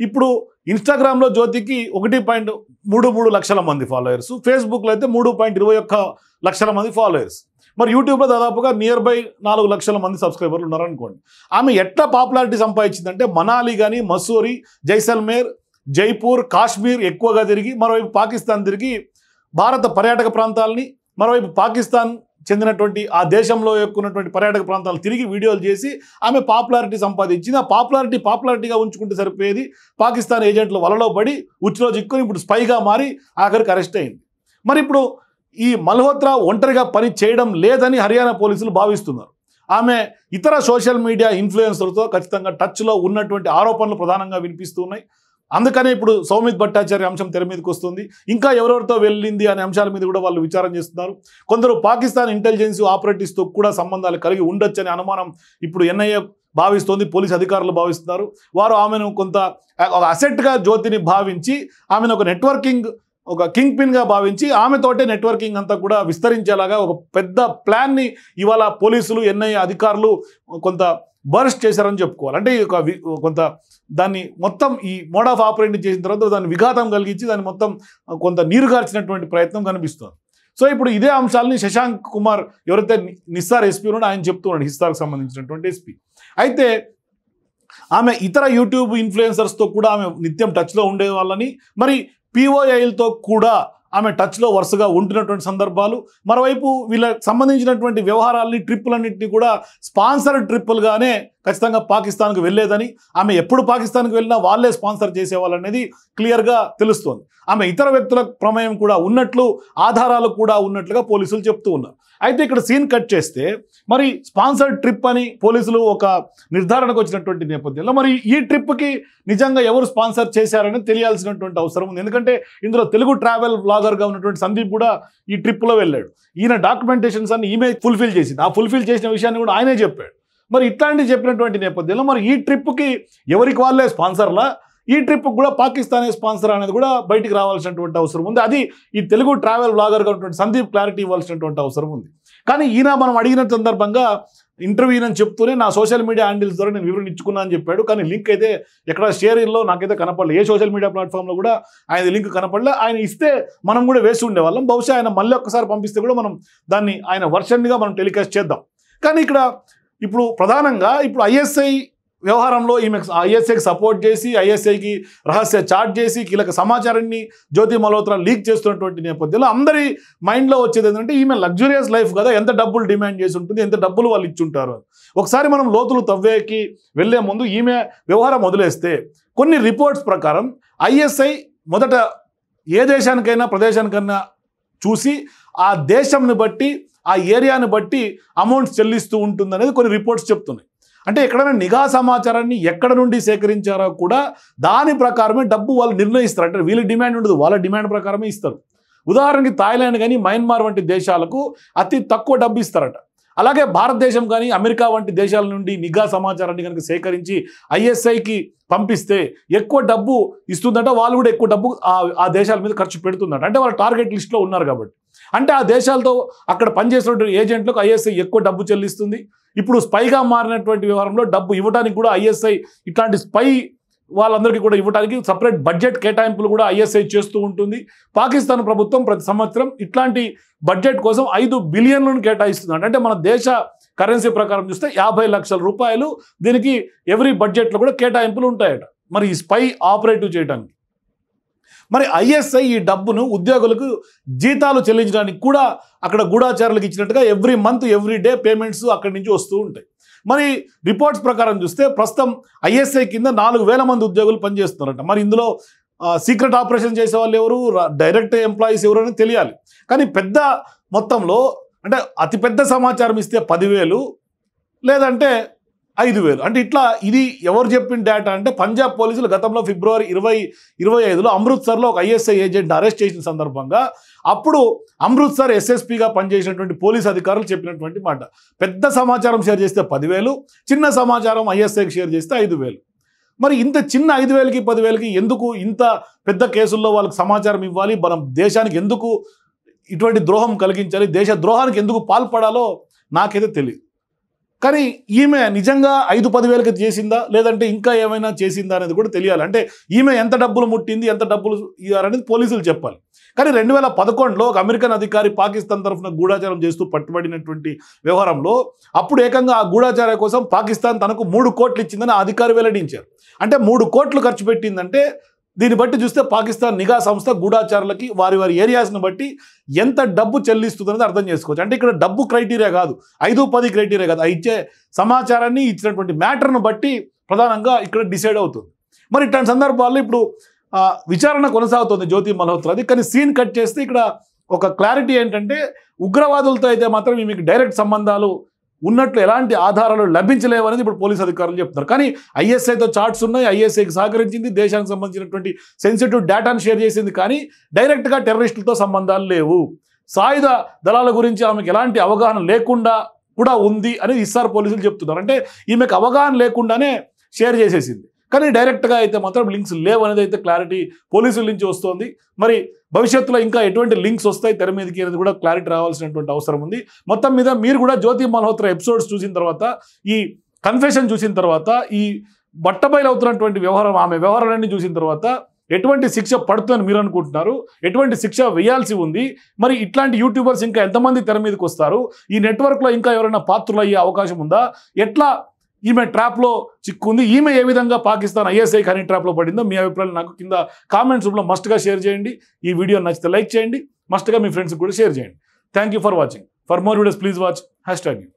ఇప్పుడు ఇన్స్టాగ్రామ్లో జ్యోతికి 1.33 లక్షల మంది ఫాలోయర్స్, ఫేస్బుక్లో అయితే 3.21 లక్షల మంది ఫాలోయర్స్, మరి యూట్యూబ్లో దాదాపుగా నియర్ బై 4 లక్షల మంది సబ్స్క్రైబర్లు ఉన్నారనుకోండి. ఆమె ఎట్లా పాపులారిటీ సంపాదించిందంటే మనాలి కానీ, మసూరి, జైసల్మేర్, జైపూర్, కాశ్మీర్ ఎక్కువగా తిరిగి, మరోవైపు పాకిస్తాన్ తిరిగి భారత పర్యాటక ప్రాంతాలని, మరోవైపు పాకిస్తాన్ చెందినటువంటి ఆ దేశంలో ఎక్కున్నటువంటి పర్యాటక ప్రాంతాలు తిరిగి వీడియోలు చేసి ఆమె పాపులారిటీ సంపాదించింది. ఆ పాపులారిటీగా ఉంచుకుంటే సరిపోయేది. పాకిస్తాన్ ఏజెంట్లు వలలో పడి ఉచ్చులో చిక్కుని ఇప్పుడు స్పైగా మారి ఆఖరికి అరెస్ట్ అయింది. మరి ఇప్పుడు ఈ మల్హోత్రా ఒంటరిగా పని చేయడం లేదని హర్యానా పోలీసులు భావిస్తున్నారు. ఆమె ఇతర సోషల్ మీడియా ఇన్ఫ్లుయెన్సర్లతో ఖచ్చితంగా టచ్లో ఉన్నటువంటి ఆరోపణలు ప్రధానంగా వినిపిస్తున్నాయి. అందుకనే ఇప్పుడు సౌమిత్ భట్టాచార్య అంశం తెర మీదకి వస్తుంది. ఇంకా ఎవరెవరితో వెళ్ళింది అనే అంశాల మీద కూడా వాళ్ళు విచారణ చేస్తున్నారు. కొందరు పాకిస్తాన్ ఇంటెలిజెన్స్ ఆపరేటివ్స్తో కూడా సంబంధాలు కలిగి ఉండొచ్చనే అనుమానం ఇప్పుడు ఎన్ఐఏ భావిస్తోంది, పోలీసు అధికారులు భావిస్తున్నారు. వారు ఆమెను కొంత ఒక అసెట్గా జ్యోతిని భావించి ఆమెను ఒక నెట్వర్కింగ్, ఒక కింగ్ పిన్గా భావించి ఆమెతోటే నెట్వర్కింగ్ అంతా కూడా విస్తరించేలాగా ఒక పెద్ద ప్లాన్ని ఇవాళ పోలీసులు, ఎన్ఐఏ అధికారులు కొంత బర్స్ట్ చేశారని చెప్పుకోవాలి. అంటే కొంత దాన్ని మొత్తం ఈ మోడ్ ఆఫ్ ఆపరేటింగ్ చేసిన తర్వాత దాన్ని విఘాతం కలిగించి దాన్ని మొత్తం కొంత నీరుగార్చినటువంటి ప్రయత్నం కనిపిస్తుంది. సో ఇప్పుడు ఇదే అంశాలని శశాంక్ కుమార్ ఎవరైతే నిస్సార్ ఎస్పీ ఉన్నాడో ఆయన చెప్తున్నాడు, హిస్సార్కి సంబంధించినటువంటి ఎస్పీ. అయితే ఆమె ఇతర యూట్యూబ్ ఇన్ఫ్లుయెన్సర్స్తో కూడా ఆమె నిత్యం టచ్లో ఉండే వాళ్ళని, మరి పిఓఐలతో కూడా ఆమె టచ్లో వరుసగా ఉంటున్నటువంటి సందర్భాలు, మరోవైపు వీళ్ళకి సంబంధించినటువంటి వ్యవహారాలని, ట్రిప్పులన్నింటినీ కూడా స్పాన్సర్డ్ ట్రిప్పులుగానే ఖచ్చితంగా పాకిస్తాన్కు వెళ్ళేదని, ఆమె ఎప్పుడు పాకిస్తాన్కి వెళ్ళినా వాళ్ళే స్పాన్సర్ చేసేవాళ్ళనేది క్లియర్గా తెలుస్తోంది. ఆమె ఇతర వ్యక్తుల ప్రమేయం కూడా ఉన్నట్లు, ఆధారాలు కూడా ఉన్నట్లుగా పోలీసులు చెప్తూ ఉన్నారు. అయితే ఇక్కడ సీన్ కట్ చేస్తే మరి స్పాన్సర్డ్ ట్రిప్ అని పోలీసులు ఒక నిర్ధారణకు వచ్చినటువంటి నేపథ్యంలో మరి ఈ ట్రిప్కి నిజంగా ఎవరు స్పాన్సర్ చేశారని తెలియాల్సినటువంటి అవసరం ఉంది. ఎందుకంటే ఇందులో తెలుగు ట్రావెల్ బ్లాగర్గా ఉన్నటువంటి సందీప్ కూడా ఈ ట్రిప్లో వెళ్ళాడు. ఈయన డాక్యుమెంటేషన్స్ అన్ని ఈమె ఫుల్ఫిల్ చేసింది. ఆ ఫుల్ఫిల్ చేసిన విషయాన్ని కూడా ఆయనే చెప్పాడు. మరి ఇట్లాంటివి చెప్పినటువంటి నేపథ్యంలో మరి ఈ ట్రిప్కి ఎవరికి వాళ్ళే స్పాన్సర్లా, ఈ ట్రిప్కి కూడా పాకిస్తానే స్పాన్సర్ అనేది కూడా బయటికి రావాల్సినటువంటి అవసరం ఉంది. అది ఈ తెలుగు ట్రావెల్ బ్లాగర్గా ఉన్నటువంటి సందీప్ క్లారిటీ ఇవ్వాల్సినటువంటి అవసరం ఉంది. కానీ ఈయన మనం అడిగిన సందర్భంగా ఇంటర్వ్యూ అని చెప్తూనే నా సోషల్ మీడియా హ్యాండిల్స్ ద్వారా నేను వివరణ ఇచ్చుకున్నా అని చెప్పాడు. కానీ లింక్ అయితే ఎక్కడ షేర్లో నాకైతే కనపడలేదు. ఏ సోషల్ మీడియా ప్లాట్ఫామ్లో కూడా ఆయన లింక్ కనపడలే. ఆయన ఇస్తే మనం కూడా వేసి ఉండేవాళ్ళం. బహుశా ఆయన మళ్ళీ ఒక్కసారి పంపిస్తే కూడా మనం దాన్ని ఆయన వర్షన్గా మనం టెలికాస్ట్ చేద్దాం. కానీ ఇక్కడ ఇప్పుడు ప్రధానంగా ఇప్పుడు ఐఎస్ఐ వ్యవహారంలో ఈమె ఐఎస్ఐకి సపోర్ట్ చేసి, ఐఎస్ఐకి రహస్య చాట్ చేసి కీలక సమాచారాన్ని జ్యోతి మల్హోత్రా లీక్ చేస్తున్నటువంటి నేపథ్యంలో అందరి మైండ్లో వచ్చేది ఏంటంటే ఈమె లగ్జూరియస్ లైఫ్ కదా, ఎంత డబ్బులు డిమాండ్ చేసి ఉంటుంది, ఎంత డబ్బులు వాళ్ళు ఇచ్చుంటారు. ఒకసారి మనం లోతులు తవ్వేకి వెళ్లే ముందు ఈమె వ్యవహారం వదిలేస్తే కొన్ని రిపోర్ట్స్ ప్రకారం ఐఎస్ఐ మొదట ఏ దేశానికైనా ప్రదేశానికైనా చూసి ఆ దేశంని బట్టి, ఆ ఏరియాని బట్టి అమౌంట్స్ చెల్లిస్తూ ఉంటుందనేది కొన్ని రిపోర్ట్స్ చెప్తున్నాయి. అంటే ఎక్కడైనా నిఘా సమాచారాన్ని ఎక్కడ నుండి సేకరించారో కూడా దాని ప్రకారమే డబ్బు వాళ్ళు నిర్ణయిస్తారు. అంటే వీళ్ళ డిమాండ్ ఉండదు, వాళ్ళ డిమాండ్ ప్రకారమే ఇస్తారు. ఉదాహరణకి థాయిలాండ్ కానీ, మయన్మార్ వంటి దేశాలకు అతి తక్కువ డబ్బు ఇస్తారట. అలాగే భారతదేశం కానీ, అమెరికా వంటి దేశాల నుండి నిఘా సమాచారాన్ని కనుక సేకరించి ఐఎస్ఐకి పంపిస్తే ఎక్కువ డబ్బు ఇస్తుందట. వాళ్ళు కూడా ఎక్కువ డబ్బు ఆ దేశాల మీద ఖర్చు పెడుతుందట. అంటే వాళ్ళు టార్గెట్ లిస్ట్లో ఉన్నారు కాబట్టి. అంటే ఆ దేశాలతో అక్కడ పనిచేసినటువంటి ఏజెంట్లకు ఐఎస్ఐ ఎక్కువ డబ్బు చెల్లిస్తుంది. ఇప్పుడు స్పైగా మారినటువంటి వ్యవహారంలో డబ్బు ఇవ్వడానికి కూడా ఐఎస్ఐ ఇట్లాంటి స్పై వాళ్ళందరికీ కూడా ఇవ్వడానికి సపరేట్ బడ్జెట్ కేటాయింపులు కూడా ఐఎస్ఐ చేస్తూ ఉంటుంది. పాకిస్తాన్ ప్రభుత్వం ప్రతి సంవత్సరం ఇట్లాంటి బడ్జెట్ కోసం 5 బిలియన్లను కేటాయిస్తుంది. అంటే మన దేశ కరెన్సీ ప్రకారం చూస్తే 50 లక్షల రూపాయలు దీనికి ఎవ్రీ బడ్జెట్లో కూడా కేటాయింపులు ఉంటాయట మరి ఈ స్పై ఆపరేటివ్ చేయడానికి. మరి ఐఎస్ఐ ఈ డబ్బును ఉద్యోగులకు జీతాలు చెల్లించడానికి కూడా అక్కడ గూఢాచారులకు ఇచ్చినట్టుగా every month, every day payments అక్కడి నుంచి వస్తూ ఉంటాయి. మరి రిపోర్ట్స్ ప్రకారం చూస్తే ప్రస్తుతం ఐఎస్ఐ కింద 4,000 మంది ఉద్యోగులు పనిచేస్తున్నారట. మరి ఇందులో సీక్రెట్ ఆపరేషన్ చేసే వాళ్ళు ఎవరు, డైరెక్ట్ ఎంప్లాయీస్ ఎవరు అని తెలియాలి. కానీ పెద్ద మొత్తంలో అంటే అతిపెద్ద సమాచారం ఇస్తే 10,000 లేదంటే 5,000. అంటే ఇట్లా ఇది ఎవరు చెప్పిన డేటా అంటే పంజాబ్ పోలీసులు గతంలో ఫిబ్రవరి 2025లో అమృత్సర్లో ఒక ఐఎస్ఐ ఏజెంట్ అరెస్ట్ చేసిన సందర్భంగా అప్పుడు అమృత్సర్ ఎస్ఎస్పీగా పనిచేసినటువంటి పోలీస్ అధికారులు చెప్పినటువంటి మాట. పెద్ద సమాచారం షేర్ చేస్తే 10,000, చిన్న సమాచారం ఐఎస్ఐకి షేర్ చేస్తే 5,000. మరి ఇంత చిన్న 5,000కి 10,000కి ఎందుకు ఇంత పెద్ద కేసుల్లో వాళ్ళకి సమాచారం ఇవ్వాలి? మనం దేశానికి ఎందుకు ఇటువంటి ద్రోహం కలిగించాలి, దేశ ద్రోహానికి ఎందుకు పాల్పడాలో నాకైతే తెలియదు. కానీ ఈమె నిజంగా 5-10 వేలకి చేసిందా లేదంటే ఇంకా ఏమైనా చేసిందా అనేది కూడా తెలియాలి. అంటే ఈమె ఎంత డబ్బులు ముట్టింది, ఎంత డబ్బులు ఇవ్వాలనేది పోలీసులు చెప్పాలి. కానీ 2011లో ఒక అమెరికన్ అధికారి పాకిస్తాన్ తరఫున గూఢాచారం చేస్తూ పట్టుబడినటువంటి వ్యవహారంలో అప్పుడు ఏకంగా ఆ గూఢాచార కోసం పాకిస్తాన్ తనకు 3 కోట్లు ఇచ్చిందని ఆ అధికారి వెల్లడించారు. అంటే 3 కోట్లు ఖర్చు పెట్టిందంటే దీన్ని బట్టి చూస్తే పాకిస్తాన్ నిఘా సంస్థ గూఢాచారులకి వారి ఏరియాస్ని బట్టి ఎంత డబ్బు చెల్లిస్తుందనేది అర్థం చేసుకోవచ్చు. అంటే ఇక్కడ డబ్బు క్రైటీరియా కాదు, 5-10 క్రైటీరియా కాదు, ఇచ్చే సమాచారాన్ని ఇచ్చినటువంటి మ్యాటర్ను బట్టి ప్రధానంగా ఇక్కడ డిసైడ్ అవుతుంది. మరి ఇట్లాంటి సందర్భాల్లో ఇప్పుడు విచారణ కొనసాగుతుంది జ్యోతి మల్హోత్రాది. కానీ సీన్ కట్ చేస్తే ఇక్కడ ఒక క్లారిటీ ఏంటంటే ఉగ్రవాదులతో అయితే మాత్రం మీకు డైరెక్ట్ సంబంధాలు ఉన్నట్లు ఎలాంటి ఆధారాలు లభించలేవు అనేది ఇప్పుడు పోలీసు అధికారులు చెప్తున్నారు. కానీ ఐఎస్ఐతో చార్ట్స్ ఉన్నాయి, ఐఎస్ఐకి సహకరించింది, దేశానికి సంబంధించినటువంటి సెన్సిటివ్ డేటాను షేర్ చేసింది, కానీ డైరెక్ట్గా టెర్రరిస్టులతో సంబంధాలు లేవు. సాయుధ దళాల గురించి ఆమెకు ఎలాంటి అవగాహన లేకుండా కూడా ఉంది అని ఇస్సార్ పోలీసులు చెప్తున్నారు. అంటే ఈమెకు అవగాహన లేకుండానే షేర్ చేసేసింది, కానీ డైరెక్ట్గా అయితే మాత్రం లింక్స్ లేవు అనేది అయితే క్లారిటీ పోలీసుల నుంచి వస్తుంది. మరి భవిష్యత్తులో ఇంకా ఎటువంటి లింక్స్ వస్తాయి తెర మీదకి అనేది కూడా క్లారిటీ రావాల్సినటువంటి అవసరం ఉంది. మొత్తం మీద మీరు కూడా జ్యోతి మల్హోత్రా ఎపిసోడ్స్ చూసిన తర్వాత, ఈ కన్ఫెషన్ చూసిన తర్వాత, ఈ బట్టబయలు అవుతున్నటువంటి ఆమె వ్యవహారాలన్నీ చూసిన తర్వాత ఎటువంటి శిక్ష పడుతుందని మీరు అనుకుంటున్నారు? ఎటువంటి శిక్ష వేయాల్సి ఉంది? మరి ఇట్లాంటి యూట్యూబర్స్ ఇంకా ఎంతమంది తెర మీదకి వస్తారు? ఈ నెట్వర్క్లో ఇంకా ఎవరైనా పాత్రలు అయ్యే అవకాశం ఉందా? ఎట్లా ఈమె ట్రాప్లో చిక్కుంది? ఈమె ఏ విధంగా పాకిస్తాన్ ఐఎస్ఐ హనీ ట్రాప్లో పడిందో మీ అభిప్రాయాలు నాకు కింద కామెంట్స్ రూపంలో మస్ట్గా షేర్ చేయండి. ఈ వీడియో నచ్చితే లైక్ చేయండి, మస్ట్గా మీ ఫ్రెండ్స్కి కూడా షేర్ చేయండి. Thank you for watching. For more videos please watch #.